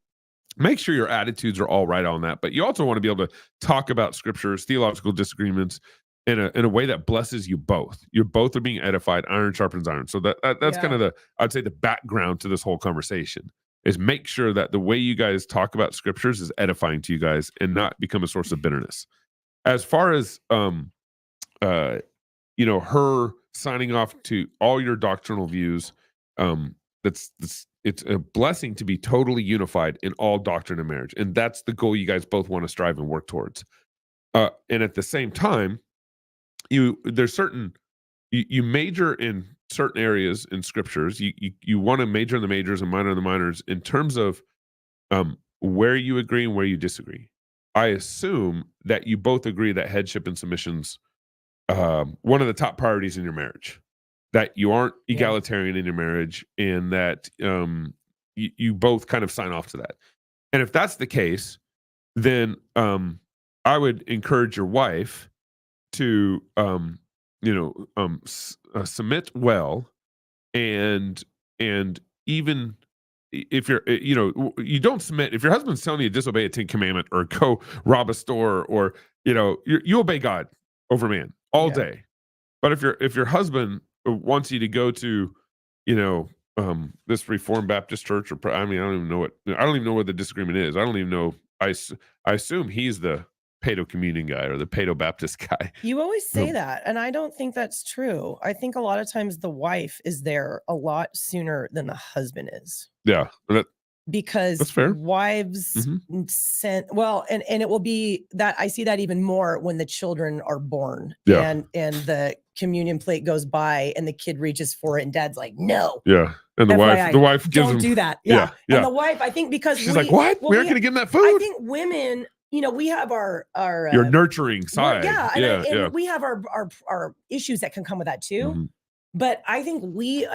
Speaker 4: make sure your attitudes are all right on that. But you also want to be able to talk about scriptures, theological disagreements in a way that blesses you both. You both are being edified. Iron sharpens iron. So that's kind of I'd say the background to this whole conversation is make sure that the way you guys talk about scriptures is edifying to you guys and not become a source of bitterness. As far as her signing off to all your doctrinal views, it's a blessing to be totally unified in all doctrine of marriage, and that's the goal you guys both want to strive and work towards. And at the same time, you major in certain areas in scriptures. You want to major in the majors and minor in the minors in terms of where you agree and where you disagree. I assume that you both agree that headship and submission's one of the top priorities in your marriage, that you aren't egalitarian in your marriage, and that you both kind of sign off to that. And if that's the case, then I would encourage your wife to submit well, and even if you're you don't submit if your husband's telling you to disobey a 10 commandment or go rob a store, or you obey God over man all day. But if your husband wants you to go to this Reformed Baptist church, or I don't even know what the disagreement is. I don't even know. I assume he's the Paedo communion guy or the Paedo Baptist guy.
Speaker 3: You always say that, and I don't think that's true. I think a lot of times the wife is there a lot sooner than the husband is.
Speaker 4: Yeah,
Speaker 3: because
Speaker 4: That's fair.
Speaker 3: wives sent and it will be that I see that even more when the children are born and the communion plate goes by and the kid reaches for it and dad's like, no.
Speaker 4: Yeah. And the
Speaker 3: FYI,
Speaker 4: wife gives
Speaker 3: don't
Speaker 4: him,
Speaker 3: do that.
Speaker 4: Yeah.
Speaker 3: And the wife, I think because
Speaker 4: she's like, what? We aren't going to give him that food?
Speaker 3: I think women, we have our
Speaker 4: your nurturing side.
Speaker 3: And we have our issues that can come with that too. But I think we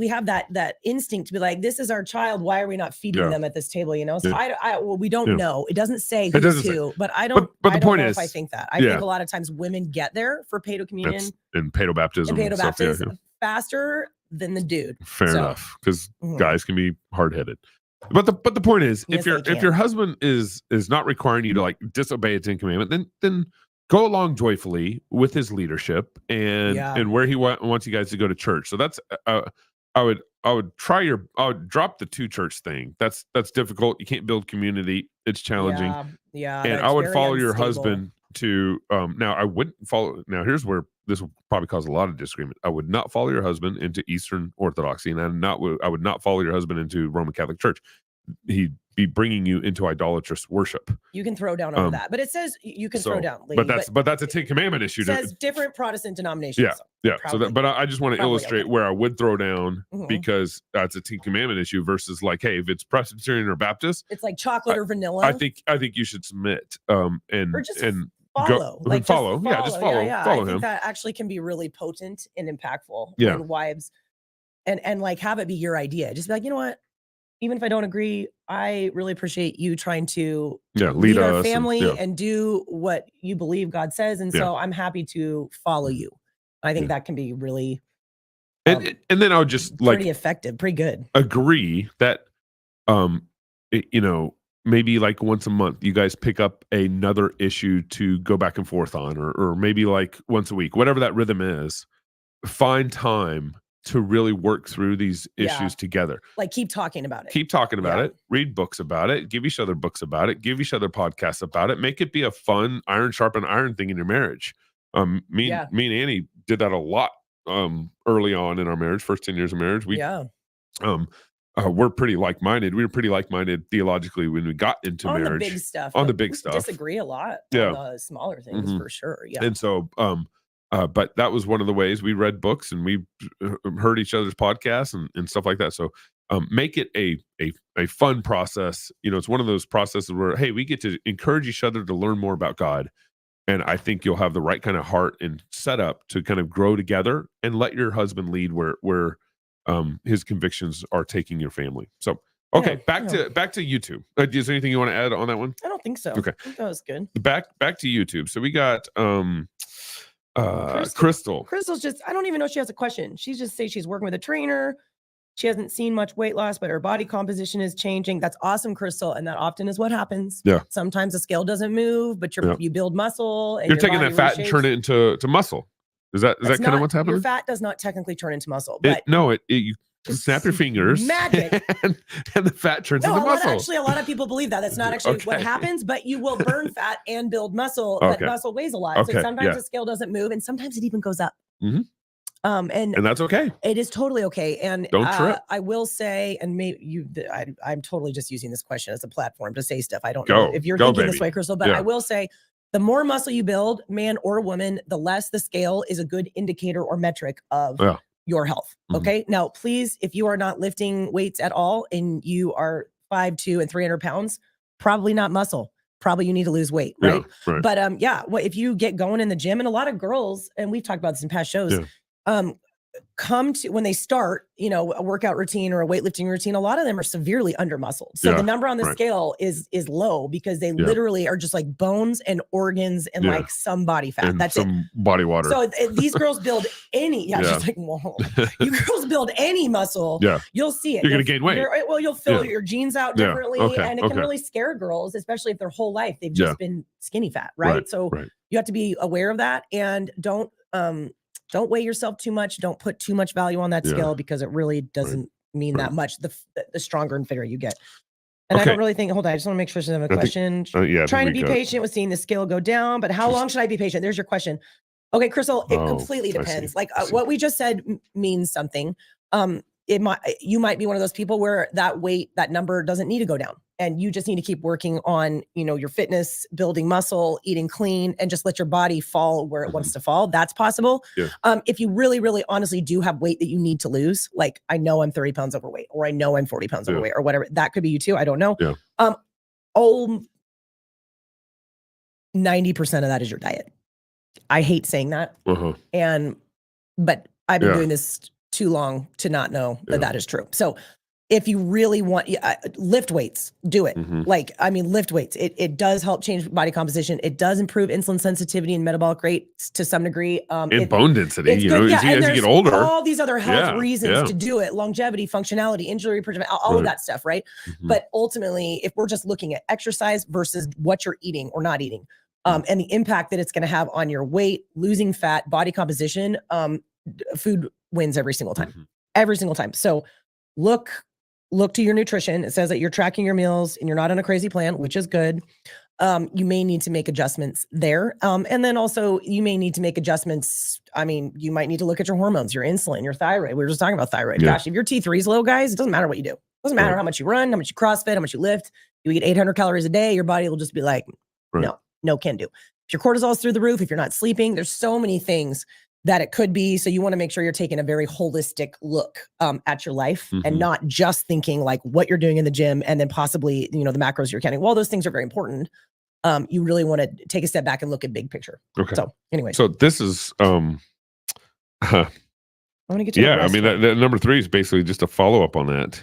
Speaker 3: have that instinct to be like, this is our child. Why are we not feeding them at this table? So we don't know. It doesn't say who's who, but I don't. But the point is, if I think that I think a lot of times women get there for pedo communion
Speaker 4: and pedo baptism
Speaker 3: faster than the dude.
Speaker 4: Fair enough, because guys can be hard headed. But the point is, if your husband is not requiring you to like disobey a 10 commandment, then go along joyfully with his leadership and where he wants you guys to go to church. So that's I would drop the 2 church thing. That's difficult. You can't build community. It's challenging. And I would follow your husband to now I wouldn't follow. Now here's where this will probably cause a lot of disagreement. I would not follow your husband into Eastern Orthodoxy, and I would not follow your husband into Roman Catholic Church. He'd be bringing you into idolatrous worship.
Speaker 3: You can throw down over that, but it says you can throw down. Lady,
Speaker 4: but that's a 10 commandment issue.
Speaker 3: It says different Protestant denominations.
Speaker 4: So but I just want to illustrate where I would throw down because that's a 10 commandment issue versus like, hey, if it's Presbyterian or Baptist,
Speaker 3: it's like chocolate or vanilla.
Speaker 4: I think you should submit
Speaker 3: or just follow.
Speaker 4: Follow him.
Speaker 3: I think that actually can be really potent and impactful when wives and like have it be your idea. Just be like, you know what? Even if I don't agree, I really appreciate you trying to lead our family and do what you believe God says. And so I'm happy to follow you. I think that can be really
Speaker 4: and then I would just
Speaker 3: pretty effective, pretty good.
Speaker 4: Agree that maybe like once a month you guys pick up another issue to go back and forth on, or maybe like once a week, whatever that rhythm is. Find time to really work through these issues together.
Speaker 3: Like keep talking about it.
Speaker 4: Keep talking about it. Read books about it. Give each other books about it. Give each other podcasts about it. Make it be a fun iron sharpen iron thing in your marriage. Me and Annie did that a lot early on in our marriage, first 10 years of marriage. We're pretty like-minded. We were pretty like-minded theologically when we got into marriage. On the big stuff.
Speaker 3: Disagree a lot on the smaller things for sure. Yeah.
Speaker 4: And so but that was one of the ways we read books and we heard each other's podcasts and stuff like that. So make it a fun process. It's one of those processes where, hey, we get to encourage each other to learn more about God. And I think you'll have the right kind of heart and setup to kind of grow together and let your husband lead where his convictions are taking your family. So, okay, back to YouTube. Is there anything you want to add on that one?
Speaker 3: I don't think so.
Speaker 4: Okay.
Speaker 3: I think that was good.
Speaker 4: Back to YouTube. So we got Crystal.
Speaker 3: Crystal's just, I don't even know she has a question. She's just say she's working with a trainer. She hasn't seen much weight loss, but her body composition is changing. That's awesome, Crystal. And that often is what happens. Yeah. Sometimes the scale doesn't move, but you build muscle. And
Speaker 4: you're taking that fat and turn it into muscle. Is that kind of what's happening?
Speaker 3: Your fat does not technically turn into muscle. But
Speaker 4: you snap your fingers.
Speaker 3: Magic.
Speaker 4: and the fat turns into muscle.
Speaker 3: Actually, a lot of people believe that. That's not actually what happens, but you will burn fat and build muscle. But muscle weighs a lot. So sometimes the scale doesn't move and sometimes it even goes up.
Speaker 4: Mm-hmm. And that's okay.
Speaker 3: It is totally okay. And
Speaker 4: don't trip.
Speaker 3: I will say, and maybe I'm totally just using this question as a platform to say stuff. I don't know if you're thinking this way, Crystal, but I will say the more muscle you build, man or woman, the less the scale is a good indicator or metric of your health. Okay. Now, please, if you are not lifting weights at all and you are 5'2" and 300 pounds, probably not muscle. Probably you need to lose weight. Right. But if you get going in the gym, and a lot of girls, and we've talked about this in past shows, come to when they start, a workout routine or a weightlifting routine, a lot of them are severely under muscled. So the number on the scale is low because they literally are just like bones and organs and like some body fat.
Speaker 4: And
Speaker 3: that's
Speaker 4: some body water.
Speaker 3: So these girls build any, just like, whoa. You girls build any muscle, you'll see it.
Speaker 4: You're going to gain weight.
Speaker 3: You'll fill your genes out differently. And it can really scare girls, especially if their whole life they've just been skinny fat. Right. So you have to be aware of that and don't weigh yourself too much. Don't put too much value on that scale because it really doesn't mean that much. The stronger and fitter you get. And I don't really think, hold on, I just want to make sure she doesn't have a question. Trying to be patient with seeing the scale go down, but how long should I be patient? There's your question. Okay, Crystal, it completely depends. Like what we just said means something. you might be one of those people where that number doesn't need to go down, and you just need to keep working on, your fitness, building muscle, eating clean, and just let your body fall where it wants to fall. That's possible.
Speaker 4: Yeah.
Speaker 3: If you really, really honestly do have weight that you need to lose, like I know I'm 30 pounds overweight, or I know I'm 40 pounds overweight, or whatever, that could be you too. I don't know.
Speaker 4: Yeah.
Speaker 3: 90% of that is your diet. I hate saying that.
Speaker 4: Uh-huh.
Speaker 3: But I've been
Speaker 4: Yeah.
Speaker 3: doing this too long to not know that is true. So if you really want, lift weights, do it. Lift weights. It does help change body composition. It does improve insulin sensitivity and metabolic rates to some degree.
Speaker 4: And bone density,
Speaker 3: it's good.
Speaker 4: as you get older.
Speaker 3: All these other health reasons to do it: longevity, functionality, injury prevention, all of that stuff, right? But ultimately, if we're just looking at exercise versus what you're eating or not eating, and the impact that it's going to have on your weight, losing fat, body composition, food wins every single time. Every single time. So look to your nutrition. It says that you're tracking your meals and you're not on a crazy plan, which is good. You may need to make adjustments there. And then also you may need to make adjustments. You might need to look at your hormones, your insulin, your thyroid. We were just talking about thyroid.
Speaker 4: Yeah.
Speaker 3: Gosh, if your T3 is low, guys, it doesn't matter what you do. It doesn't matter how much you run, how much you CrossFit, how much you lift. You eat 800 calories a day, your body will just be like, no can do. If your cortisol is through the roof, if you're not sleeping, there's so many things that it could be. So you want to make sure you're taking a very holistic look at your life and not just thinking like what you're doing in the gym and then possibly, the macros you're counting. While those things are very important, you really want to take a step back and look at big picture.
Speaker 4: Okay.
Speaker 3: So anyway.
Speaker 4: So this is,
Speaker 3: I want to get to
Speaker 4: that number 3 is basically just a follow-up on that.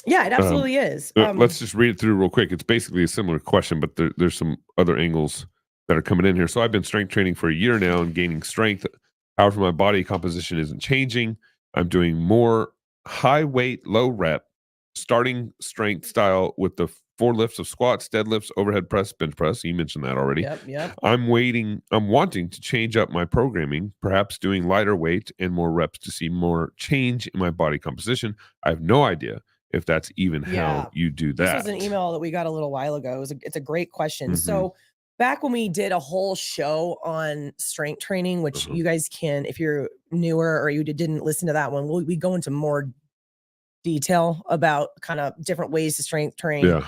Speaker 3: Yeah, it absolutely is.
Speaker 4: Let's just read it through real quick. It's basically a similar question, but there's some other angles that are coming in here. So I've been strength training for a year now and gaining strength. However, my body composition isn't changing. I'm doing more high weight, low rep, starting strength style with the 4 lifts of squats, deadlifts, overhead press, bench press. You mentioned that already.
Speaker 3: Yep.
Speaker 4: I'm wanting to change up my programming, perhaps doing lighter weight and more reps to see more change in my body composition. I have no idea if that's even how you do that.
Speaker 3: This was an email that we got a little while ago. It's a great question. So back when we did a whole show on strength training, which you guys can, if you're newer or you didn't listen to that one, we go into more detail about kind of different ways to strength train.
Speaker 4: Yeah.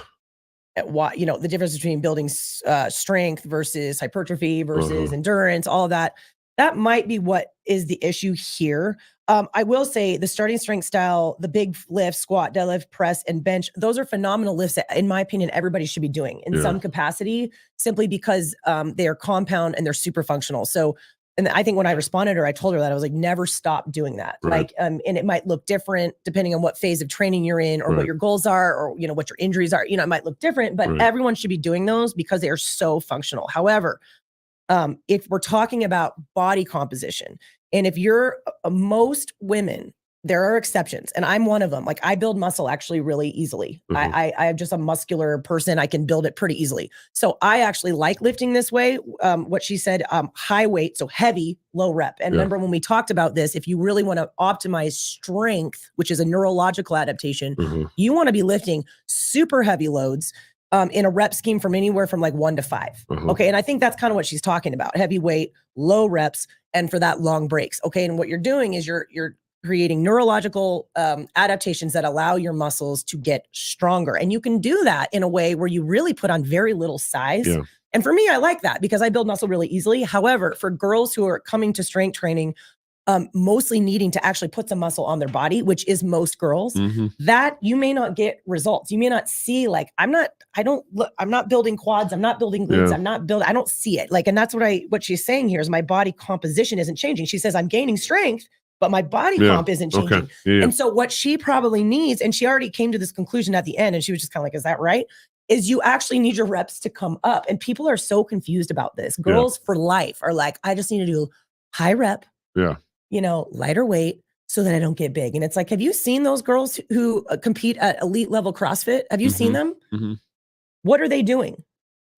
Speaker 3: At what, the difference between building strength versus hypertrophy versus endurance, all of that. That might be what is the issue here. I will say the starting strength style, the big lift, squat, deadlift, press, and bench, those are phenomenal lifts that, in my opinion, everybody should be doing in some capacity, simply because they are compound and they're super functional. So, and I think when I responded to her, I told her that I was like, never stop doing that.
Speaker 4: Right.
Speaker 3: And it might look different depending on what phase of training you're in or what your goals are, or, what your injuries are, it might look different, but everyone should be doing those because they are so functional. However, if we're talking about body composition, and if you're most women, there are exceptions, and I'm one of them. Like I build muscle actually really easily. I am just a muscular person. I can build it pretty easily. So I actually like lifting this way. What she said, high weight, so heavy, low rep. And remember when we talked about this, if you really want to optimize strength, which is a neurological adaptation, you want to be lifting super heavy loads in a rep scheme from anywhere from like 1 to 5. Okay. And I think that's kind of what she's talking about: heavy weight, low reps, and for that long breaks. Okay. And what you're doing is you're creating neurological adaptations that allow your muscles to get stronger. And you can do that in a way where you really put on very little size. Yeah. And for me, I like that because I build muscle really easily. However, for girls who are coming to strength training, mostly needing to actually put some muscle on their body, which is most girls, that you may not get results. You may not see, like, I'm not building quads. I'm not building glutes. I don't see it. Like, and that's what she's saying here is my body composition isn't changing. She says I'm gaining strength, but my body comp isn't changing.
Speaker 4: Okay. Yeah.
Speaker 3: And so what she probably needs, and she already came to this conclusion at the end, and she was just kind of like, is that right? Is you actually need your reps to come up. And people are so confused about this. Girls for life are like, I just need to do high rep, lighter weight so that I don't get big. And it's like, have you seen those girls who compete at elite level CrossFit? Have you seen them? What are they doing?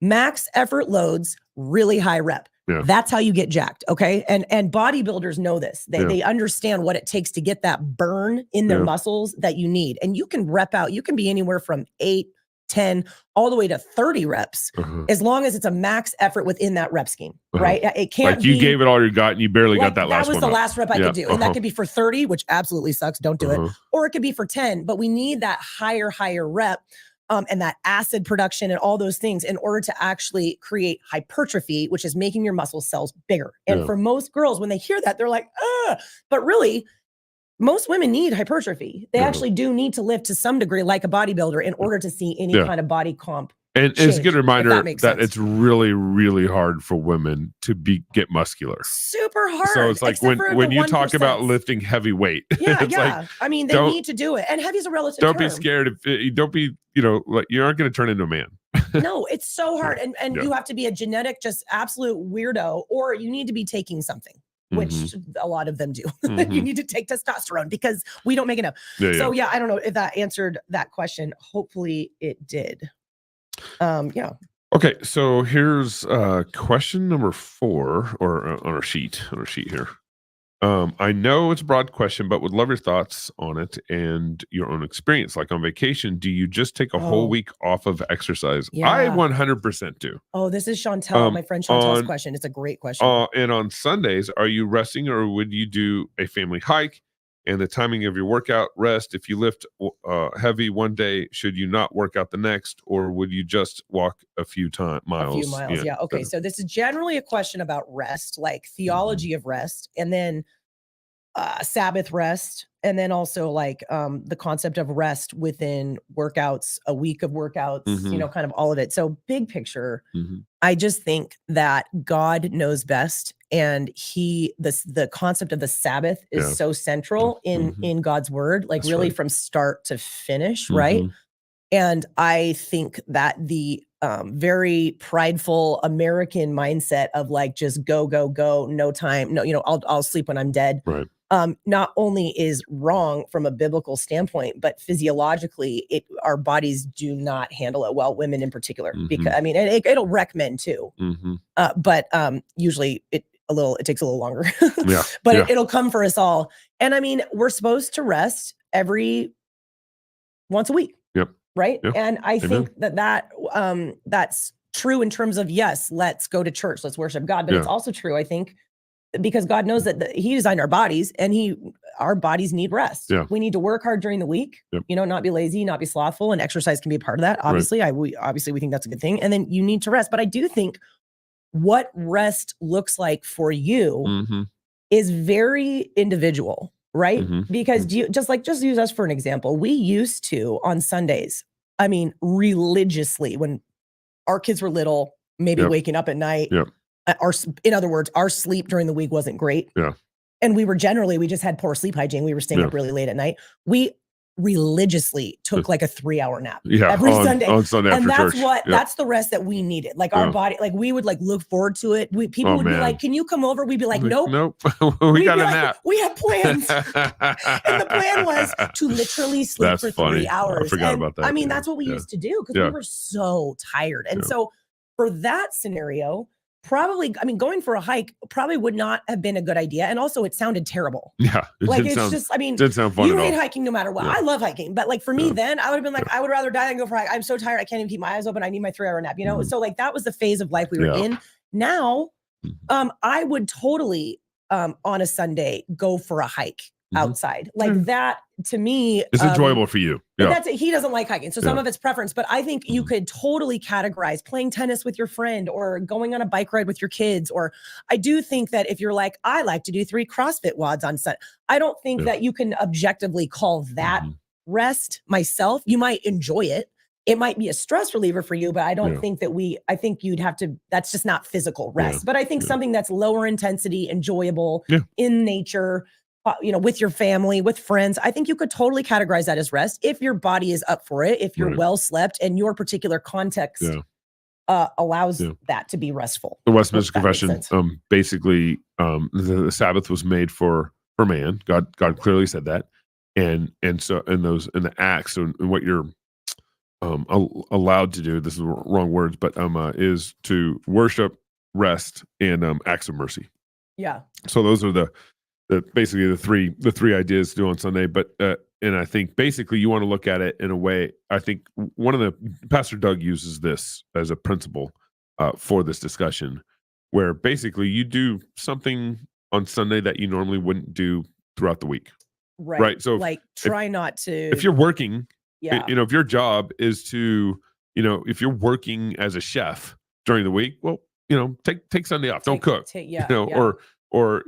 Speaker 3: Max effort loads, really high rep. Yeah. That's how you get jacked. Okay. And bodybuilders know this. They understand what it takes to get that burn in their muscles that you need. And you can rep out, you can be anywhere from 8 10, all the way to 30 reps, as long as it's a max effort within that rep scheme, right? It can't
Speaker 4: like you
Speaker 3: be,
Speaker 4: gave it all you got and you barely got that last one.
Speaker 3: That was the
Speaker 4: up.
Speaker 3: last rep I could do. And that could be for 30, which absolutely sucks. Don't do it. Or it could be for 10, but we need that higher rep. And that acid production and all those things in order to actually create hypertrophy, which is making your muscle cells bigger. And for most girls, when they hear that, they're like, but really, most women need hypertrophy. They actually do need to lift to some degree like a bodybuilder in order to see any kind of body comp.
Speaker 4: And it's a good reminder that it's really, really hard for women to get muscular.
Speaker 3: Super hard.
Speaker 4: So it's like when you talk about lifting heavy weight.
Speaker 3: Like, I mean, they need to do it. And heavy is a relative term.
Speaker 4: Be scared. Don't be, like you aren't going to turn into a man.
Speaker 3: No, it's so hard. And you have to be a genetic, just absolute weirdo, or you need to be taking something, which a lot of them do. You need to take testosterone because we don't make enough. So I don't know if that answered that question. Hopefully it did.
Speaker 4: Okay, so here's question number 4, or on our sheet here. I know it's a broad question, but would love your thoughts on it and your own experience. Like on vacation, do you just take a whole week off of exercise? I 100% do.
Speaker 3: Oh, this is Chantel, my friend Chantel's question. It's a great question.
Speaker 4: And on Sundays, are you resting, or would you do a family hike? And the timing of your workout, rest. If you lift heavy one day, should you not work out the next, or would you just walk a few miles?
Speaker 3: A few miles, yeah. Okay, so this is generally a question about rest, like theology of rest, and then Sabbath rest, and then also like the concept of rest within workouts, a week of workouts, kind of all of it. So big picture, I just think that God knows best, and the concept of the Sabbath is so central in God's word, like That's really from start to finish, right? And I think that the very prideful American mindset of like just go, no time, no, I'll sleep when I'm dead.
Speaker 4: Right.
Speaker 3: Not only is wrong from a biblical standpoint, but physiologically, our bodies do not handle it well. Women in particular, because I mean, it'll wreck men too. But usually it takes a little longer. But it'll come for us all. And I mean, we're supposed to rest once a week. Right. Yep. And I think that's true in terms of, yes, let's go to church, let's worship God. But it's also true, I think, because God knows that he designed our bodies, and our bodies need rest. We need to work hard during the week, not be lazy, not be slothful, and exercise can be a part of that. Obviously, we think that's a good thing. And then you need to rest. But I do think what rest looks like for you is very individual. Right? Because just use us for an example. We used to on Sundays, I mean, religiously, when our kids were little, maybe waking up at night. In other words, our sleep during the week wasn't great. And we just had poor sleep hygiene. We were staying up really late at night. We religiously took like a 3-hour nap every Sunday. On Sunday and that's church. That's the rest that we needed. Like our body, like we would like look forward to it. People would be like, can you come over? We'd be like, nope.
Speaker 4: We got a nap.
Speaker 3: We had plans. And the plan was to literally sleep for 3 hours.
Speaker 4: I forgot about that.
Speaker 3: I mean, that's what we used to do because we were so tired. And so for that scenario, probably, I mean, going for a hike probably would not have been a good idea. And also it sounded terrible. Didn't sound fun. You hate hiking no matter what. I love hiking. But like for me then, I would have been like, I would rather die than go for a hike. I'm so tired. I can't even keep my eyes open. I need my 3-hour nap, So like that was the phase of life we were in. Now, I would totally on a Sunday go for a hike outside. Like that to me
Speaker 4: it's enjoyable for you.
Speaker 3: He doesn't like hiking, so some of it's preference, but I think you could totally categorize playing tennis with your friend or going on a bike ride with your kids. Or I do think that if you're like, I like to do 3 CrossFit wads on Sunday, I don't think that you can objectively call that rest myself. You might enjoy it. It might be a stress reliever for you, but I don't think that I think you'd have to, that's just not physical rest. But I think something that's lower intensity, enjoyable in nature, with your family, with friends, I think you could totally categorize that as rest if your body is up for it, if you're well slept and your particular context allows that to be restful.
Speaker 4: The Westminster Confession, basically, the Sabbath was made for man. God clearly said that, and so in the acts and what you're allowed to do. This is the wrong words, but is to worship, rest, and acts of mercy.
Speaker 3: Yeah.
Speaker 4: So those are basically the three ideas to do on Sunday. But and I think basically you want to look at it in a way. I think one of the Pastor Doug uses this as a principle for this discussion, where basically you do something on Sunday that you normally wouldn't do throughout the week. Right. So
Speaker 3: like try not to.
Speaker 4: If you're working,
Speaker 3: yeah,
Speaker 4: if your job is to, if you're working as a chef during the week, well, take Sunday off. Don't cook. Or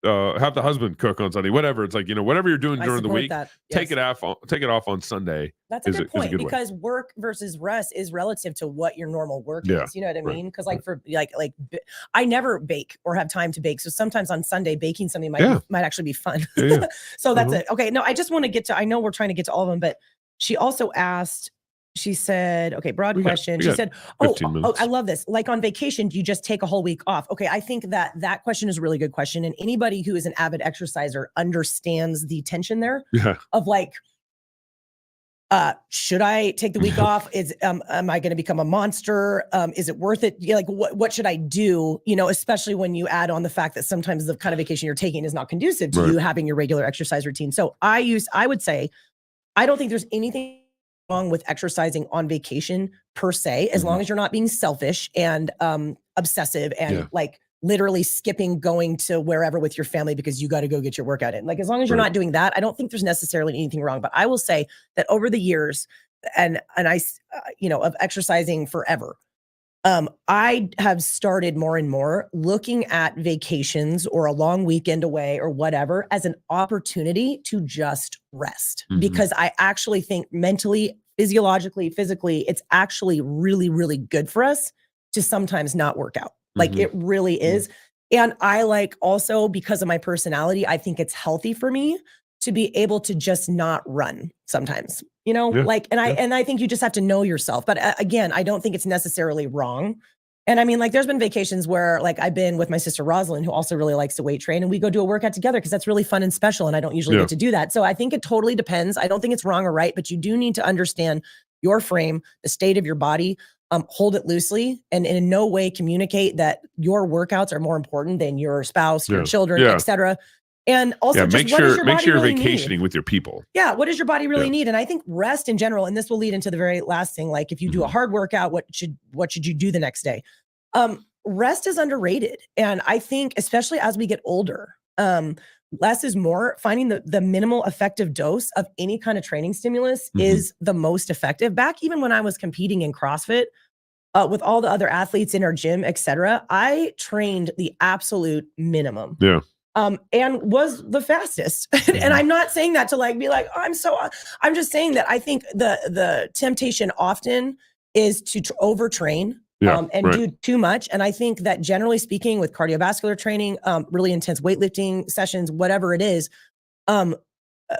Speaker 4: have the husband cook on Sunday. Whatever. It's like, whatever you're doing during the week, take it off on Sunday.
Speaker 3: That's a good point, because work versus rest is relative to what your normal work is. You know what I mean? Because for I never bake or have time to bake. So sometimes on Sunday, baking something might actually be fun. So that's it. Okay. No, I just want to get to, I know we're trying to get to all of them, but she also asked, she said, okay, broad question. She said, oh, I love this. Like on vacation, do you just take a whole week off? Okay. I think that question is a really good question. And anybody who is an avid exerciser understands the tension there of like, should I take the week off? Am I going to become a monster? Is it worth it? Like what should I do? Especially when you add on the fact that sometimes the kind of vacation you're taking is not conducive to you having your regular exercise routine. So I would say, I don't think there's anything wrong with exercising on vacation per se, as long as you're not being selfish and obsessive and like literally skipping going to wherever with your family because you got to go get your workout in. Like as long as you're not doing that, I don't think there's necessarily anything wrong. But I will say that over the years and I of exercising forever, I have started more and more looking at vacations or a long weekend away or whatever as an opportunity to just rest, because I actually think mentally, physiologically, physically, it's actually really, really good for us to sometimes not work out. Like it really is. And I also, because of my personality, I think it's healthy for me to be able to just not run sometimes, and I think you just have to know yourself. But again, I don't think it's necessarily wrong. And I mean, there's been vacations where I've been with my sister Rosalind, who also really likes to weight train, and we go do a workout together because that's really fun and special. And I don't usually get to do that. So I think it totally depends. I don't think it's wrong or right, but you do need to understand your frame, the state of your body, hold it loosely, and in no way communicate that your workouts are more important than your spouse, your children, etc. And also,
Speaker 4: make sure you're vacationing with your people.
Speaker 3: Yeah, what does your body really need? And I think rest in general, and this will lead into the very last thing. Like if you do a hard workout, what should you do the next day? Rest is underrated, and I think especially as we get older, less is more. Finding the minimal effective dose of any kind of training stimulus is the most effective. Back even when I was competing in CrossFit, with all the other athletes in our gym, etc., I trained the absolute minimum. And was the fastest. And I'm not saying that to be like, oh, I'm just saying that I think the temptation often is to overtrain and do too much. And I think that generally speaking, with cardiovascular training, really intense weightlifting sessions, whatever it is,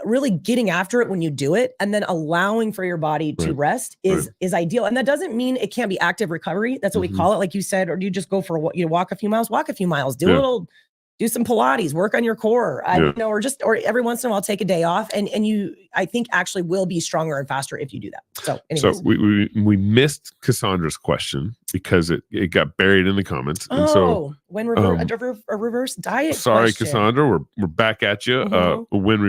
Speaker 3: really getting after it when you do it and then allowing for your body to rest is ideal. And that doesn't mean it can't be active recovery. That's what we call it, like you said. Or do you just go for walk a few miles, do some Pilates, work on your core, or every once in a while take a day off, and you, I think, actually will be stronger and faster if you do that. So, anyways.
Speaker 4: So we missed Cassandra's question because it got buried in the comments. And so
Speaker 3: when a reverse diet.
Speaker 4: Sorry,
Speaker 3: question.
Speaker 4: Cassandra, we're back at you. When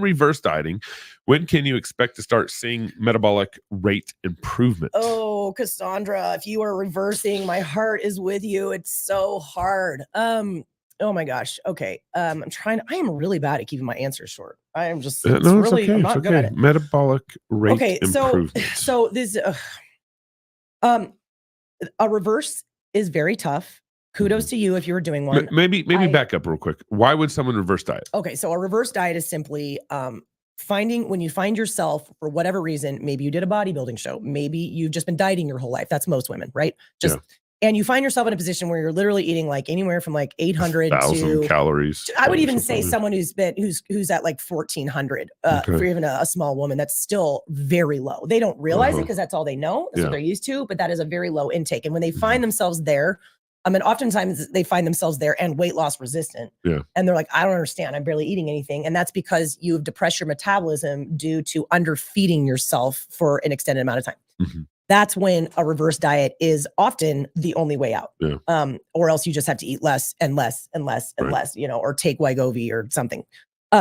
Speaker 4: reverse dieting, when can you expect to start seeing metabolic rate improvement?
Speaker 3: Oh, Cassandra, if you are reversing, my heart is with you. It's so hard. Oh my gosh. Okay. I am really bad at keeping my answers short. I am just, I'm not good at it.
Speaker 4: Metabolic rate improvement.
Speaker 3: So this, a reverse is very tough. Kudos to you if you were doing one.
Speaker 4: Maybe back up real quick. Why would someone reverse diet?
Speaker 3: Okay, so a reverse diet is simply when you find yourself for whatever reason, maybe you did a bodybuilding show, maybe you've just been dieting your whole life. That's most women, right? And you find yourself in a position where you're literally eating anywhere from 800
Speaker 4: to
Speaker 3: calories. I would even say someone who's at 1,400 for even a small woman. That's still very low. They don't realize it because that's all they know. That's what they're used to. But that is a very low intake. And when they find themselves there, oftentimes they find themselves there and weight loss resistant. And they're like, I don't understand. I'm barely eating anything. And that's because you've depressed your metabolism due to underfeeding yourself for an extended amount of time. that's when a reverse diet is often the only way out.
Speaker 4: Yeah.
Speaker 3: Or else you just have to eat less and less and less and less, or take Wegovy or something.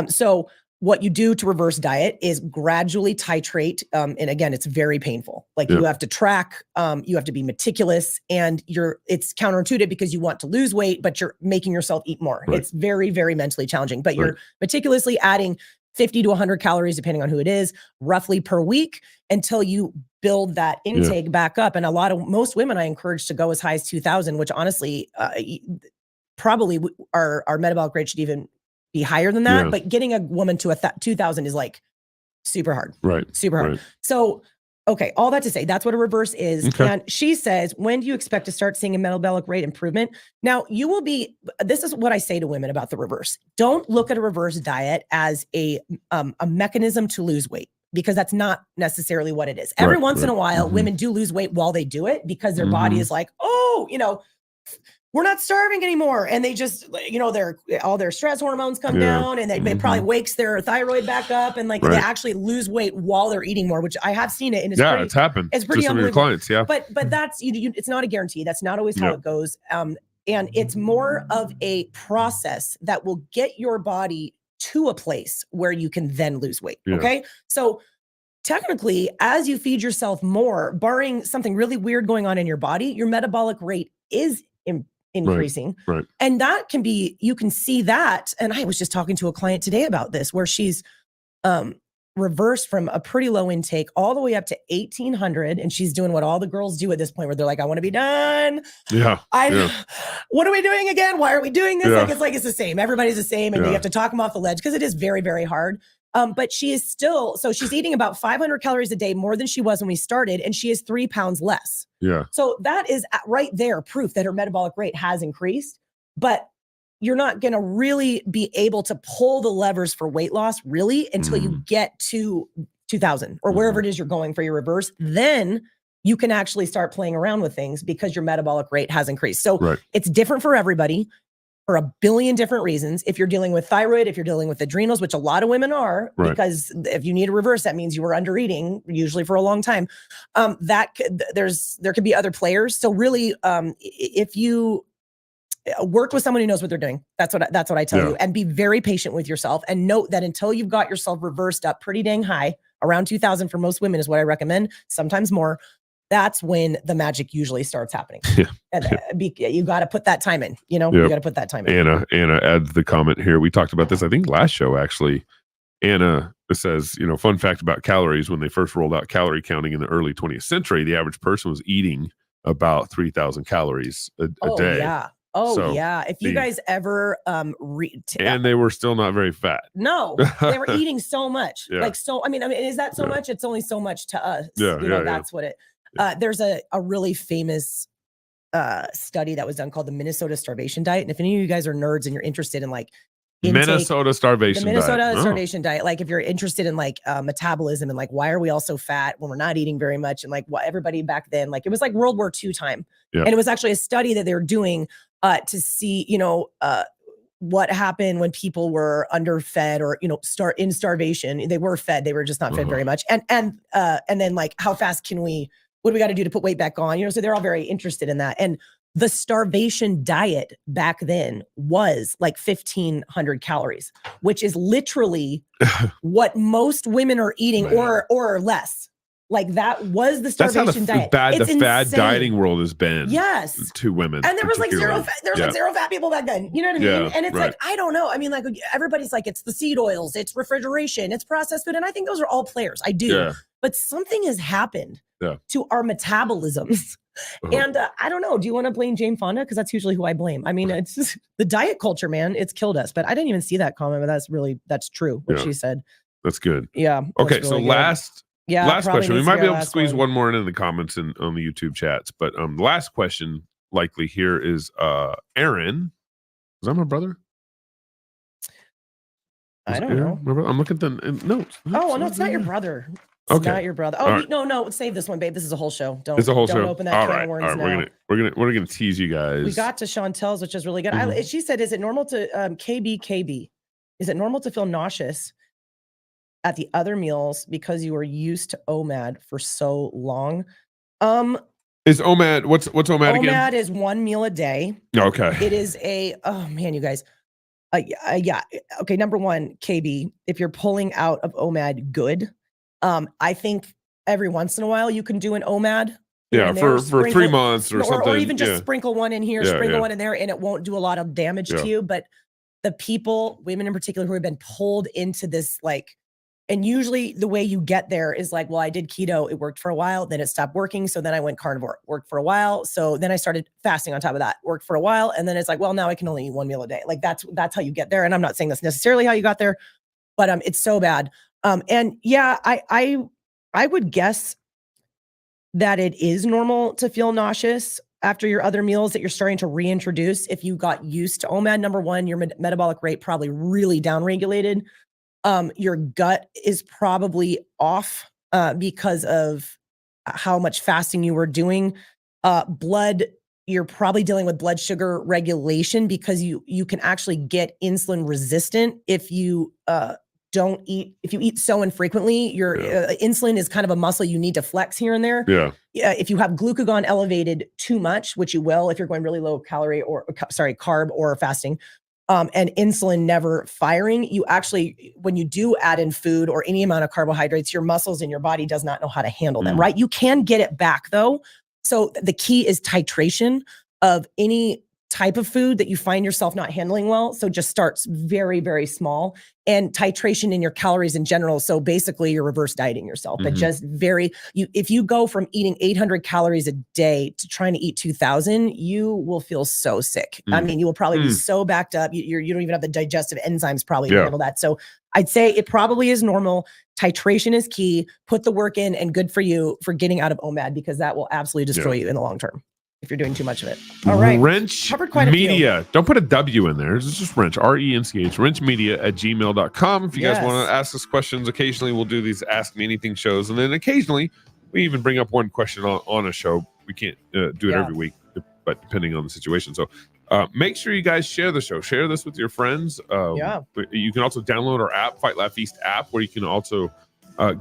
Speaker 3: So what you do to reverse diet is gradually titrate. And again, it's very painful. Like you have to track, you have to be meticulous, and it's counterintuitive because you want to lose weight, but you're making yourself eat more.
Speaker 4: Right.
Speaker 3: It's very, very mentally challenging, but you're meticulously adding 50 to 100 calories, depending on who it is, roughly per week, until you build that intake back up. And most women I encourage to go as high as 2000, which honestly, probably our metabolic rate should even be higher than that. But getting a woman to 2000 is like super hard.
Speaker 4: Right.
Speaker 3: Super hard. So, okay. All that to say, that's what a reverse is.
Speaker 4: Okay.
Speaker 3: And she says, when do you expect to start seeing a metabolic rate improvement? Now this is what I say to women about the reverse. Don't look at a reverse diet as a mechanism to lose weight, because that's not necessarily what it is. Every once in a while, women do lose weight while they do it, because their body is like, oh, we're not starving anymore. And they just, all their stress hormones come down, and it probably wakes their thyroid back up, and they actually lose weight while they're eating more, which I have seen it. And
Speaker 4: it's happened.
Speaker 3: It's pretty
Speaker 4: to some of your clients. Yeah.
Speaker 3: But that's, it's not a guarantee. That's not always how it goes. And it's more of a process that will get your body to a place where you can then lose weight.
Speaker 4: Yeah.
Speaker 3: Okay. So technically, as you feed yourself more, barring something really weird going on in your body, your metabolic rate is increasing.
Speaker 4: Right.
Speaker 3: And that can be, you can see that. And I was just talking to a client today about this, where she's reversed from a pretty low intake all the way up to 1800. And she's doing what all the girls do at this point, where they're like, I want to be done.
Speaker 4: Yeah.
Speaker 3: What are we doing again? Why are we doing this? It's the same. Everybody's the same. And you have to talk them off the ledge, because it is very, very hard. But she is still, so she's eating about 500 calories a day more than she was when we started, and she is 3 pounds less.
Speaker 4: Yeah.
Speaker 3: So that is right there proof that her metabolic rate has increased, but you're not going to really be able to pull the levers for weight loss really until you get to 2000 or wherever it is you're going for your reverse. Then you can actually start playing around with things, because your metabolic rate has increased. So it's different for everybody, for a billion different reasons. If you're dealing with thyroid, if you're dealing with adrenals, which a lot of women are, because if you need a reverse, that means you were under eating, usually for a long time. There could be other players. So really, if you work with someone who knows what they're doing, that's what I tell you, and be very patient with yourself, and note that until you've got yourself reversed up pretty dang high, around 2000 for most women is what I recommend, sometimes more. That's when the magic usually starts happening. And you got to put that time in, you got to put that time in.
Speaker 4: Anna adds the comment here. We talked about this, I think, last show, actually. Anna says, fun fact about calories: when they first rolled out calorie counting in the early 20th century, the average person was eating about 3,000 calories a day.
Speaker 3: Yeah. If you guys ever
Speaker 4: and they were still not very fat.
Speaker 3: No, they were eating so much. I mean, is that so much? It's only so much to us. That's what it. There's a really famous study that was done called the Minnesota starvation diet. And if any of you guys are nerds and you're interested in
Speaker 4: Minnesota starvation
Speaker 3: diet, like if you're interested in metabolism and why are we all so fat when we're not eating very much, and what everybody back then, it was like World War II time. And it was actually a study that they were doing to see, what happened when people were underfed or, in starvation. They were fed, they were just not fed very much. And then how fast what do we got to do to put weight back on? So they're all very interested in that. And the starvation diet back then was 1,500 calories, which is literally what most women are eating or less. That was the starvation diet.
Speaker 4: The fad dieting world has been to women.
Speaker 3: And there was zero fat people back then. You know what I mean? And it's I don't know. I mean, everybody's it's the seed oils, it's refrigeration, it's processed food. And I think those are all players. I do. Yeah. But something has happened to our metabolisms. And I don't know. Do you want to blame Jane Fonda? Because that's usually who I blame. I mean, it's just the diet culture, man. It's killed us. But I didn't even see that comment, but that's true, what she said.
Speaker 4: That's good.
Speaker 3: Yeah.
Speaker 4: Okay.
Speaker 3: Really
Speaker 4: so
Speaker 3: good.
Speaker 4: last question. We might be able to squeeze
Speaker 3: one
Speaker 4: more in the comments and on the YouTube chats. But the last question likely here is Aaron. Is that my brother?
Speaker 3: I don't know.
Speaker 4: I'm looking at the notes.
Speaker 3: Oh, no, it's not your brother. It's not your brother. Oh, no, save this one, babe. This is a whole show.
Speaker 4: It's a whole show.
Speaker 3: Open that can of worms now.
Speaker 4: We're gonna tease you guys.
Speaker 3: We got to Chantel's, which is really good. She said, "Is it normal to KB? Is it normal to feel nauseous at the other meals because you were used to OMAD for so long?"
Speaker 4: Is OMAD, what's OMAD again?
Speaker 3: OMAD is 1 meal a day.
Speaker 4: Okay.
Speaker 3: It is oh man, you guys. Yeah. Okay. Number one, KB, if you're pulling out of OMAD, good. I think every once in a while you can do an OMAD.
Speaker 4: Yeah, for 3 months or something.
Speaker 3: Or even just sprinkle one in here, sprinkle one in there, and it won't do a lot of damage to you. But the people, women in particular, who have been pulled into this, like, and usually the way you get there is like, well, I did keto, it worked for a while, then it stopped working, so then I went carnivore, worked for a while, so then I started fasting on top of that, worked for a while, and then it's like, well, now I can only eat 1 meal a day. Like that's how you get there. And I'm not saying that's necessarily how you got there, but it's so bad. And yeah, I would guess that it is normal to feel nauseous after your other meals that you're starting to reintroduce. If you got used to OMAD, number one, your metabolic rate probably really downregulated. Your gut is probably off because of how much fasting you were doing. Blood, you're probably dealing with blood sugar regulation because you can actually get insulin resistant if you if you eat so infrequently. Your insulin is kind of a muscle you need to flex here and there. If you have glucagon elevated too much, which you will if you're going really low calorie carb or fasting, and insulin never firing, you actually, when you do add in food or any amount of carbohydrates, your muscles in your body does not know how to handle them, right? You can get it back though. So the key is titration of any type of food that you find yourself not handling well. So just starts very, very small, and titration in your calories in general. So basically you're reverse dieting yourself, but just if you go from eating 800 calories a day to trying to eat 2000, you will feel so sick. I mean, you will probably be so backed up. You don't even have the digestive enzymes probably to handle that. So I'd say it probably is normal. Titration is key. Put the work in, and good for you for getting out of OMAD, because that will absolutely destroy you in the long term if you're doing too much of it. All right.
Speaker 4: RenchMedia. Don't put a W in there. It's just Wrench. RENCH. RenchMedia@gmail.com. If you guys want to ask us questions, occasionally we'll do these Ask Me Anything shows. And then occasionally we even bring up one question on a show. We can't do it every week, but depending on the situation. So make sure you guys share the show. Share this with your friends. You can also download our app, Fight Laugh Feast app, where you can also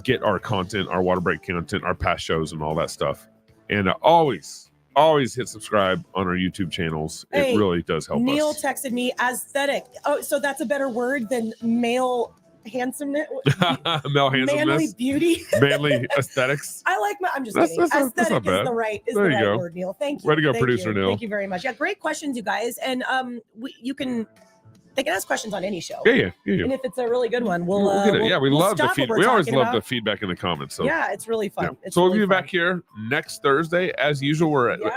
Speaker 4: get our content, our Waterbreak content, our past shows, and all that stuff. And always hit subscribe on our YouTube channels. It really does help
Speaker 3: Neil
Speaker 4: us.
Speaker 3: texted me aesthetic. Oh, so that's a better word than male handsomeness?
Speaker 4: Male handsomeness.
Speaker 3: Manly beauty.
Speaker 4: Manly aesthetics.
Speaker 3: I'm just kidding. Aesthetic is the right word, Neil. Thank you.
Speaker 4: Way to go, producer Neil.
Speaker 3: Thank you very much. Yeah, great questions, you guys. And they can ask questions on any show.
Speaker 4: Yeah.
Speaker 3: And if it's a really good one, we'll
Speaker 4: get it. We love the feedback. We always love
Speaker 3: about
Speaker 4: the feedback in the comments. So
Speaker 3: yeah, it's really fun.
Speaker 4: So we'll be back here next Thursday. As usual,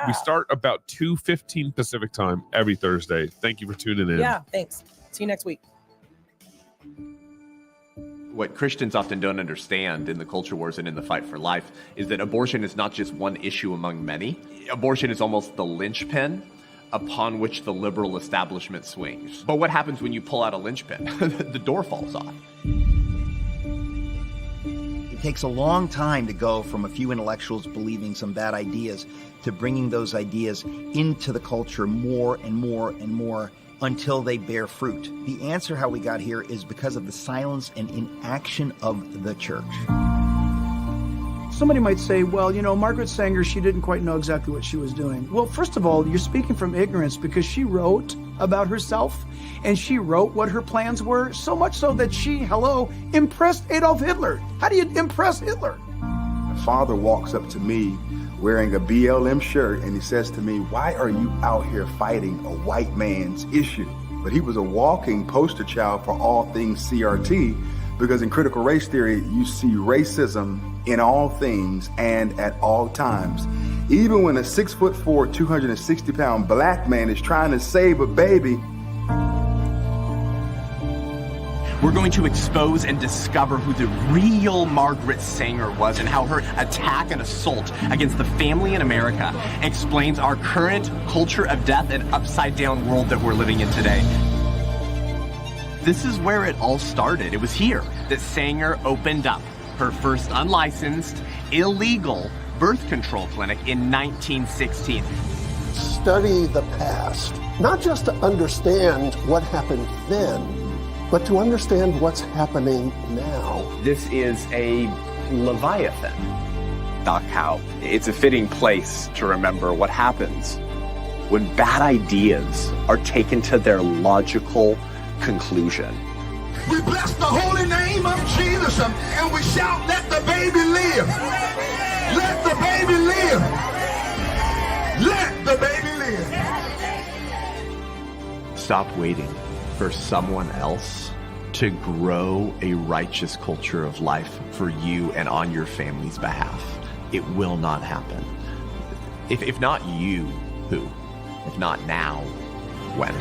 Speaker 4: we start about 2:15 Pacific time every Thursday. Thank you for tuning in.
Speaker 3: Yeah, thanks. See you next week.
Speaker 5: What Christians often don't understand in the culture wars and in the fight for life is that abortion is not just one issue among many. Abortion is almost the linchpin upon which the liberal establishment swings. But what happens when you pull out a linchpin? The door falls off.
Speaker 6: It takes a long time to go from a few intellectuals believing some bad ideas to bringing those ideas into the culture more and more and more until they bear fruit. The answer how we got here is because of the silence and inaction of the church.
Speaker 7: Somebody might say, well, Margaret Sanger, she didn't quite know exactly what she was doing. Well, first of all, you're speaking from ignorance, because she wrote about herself and she wrote what her plans were, so much so that she, impressed Adolf Hitler. How do you impress Hitler?
Speaker 8: My father walks up to me wearing a BLM shirt and he says to me, why are you out here fighting a white man's issue? But he was a walking poster child for all things CRT, because in critical race theory, you see racism in all things and at all times. Even when a 6'4", 260-pound black man is trying to save a baby.
Speaker 5: We're going to expose and discover who the real Margaret Sanger was and how her attack and assault against the family in America explains our current culture of death and upside-down world that we're living in today. This is where it all started. It was here that Sanger opened up her first unlicensed, illegal birth control clinic in 1916.
Speaker 9: Study the past, not just to understand what happened then, but to understand what's happening now.
Speaker 5: This is a Leviathan. how it's a fitting place to remember what happens when bad ideas are taken to their logical conclusion.
Speaker 10: We bless the holy name of Jesus and we shout, let the baby live. Let the baby live. Let the baby live.
Speaker 5: Stop waiting for someone else to grow a righteous culture of life for you and on your family's behalf. It will not happen. If not you, who? If not now, when?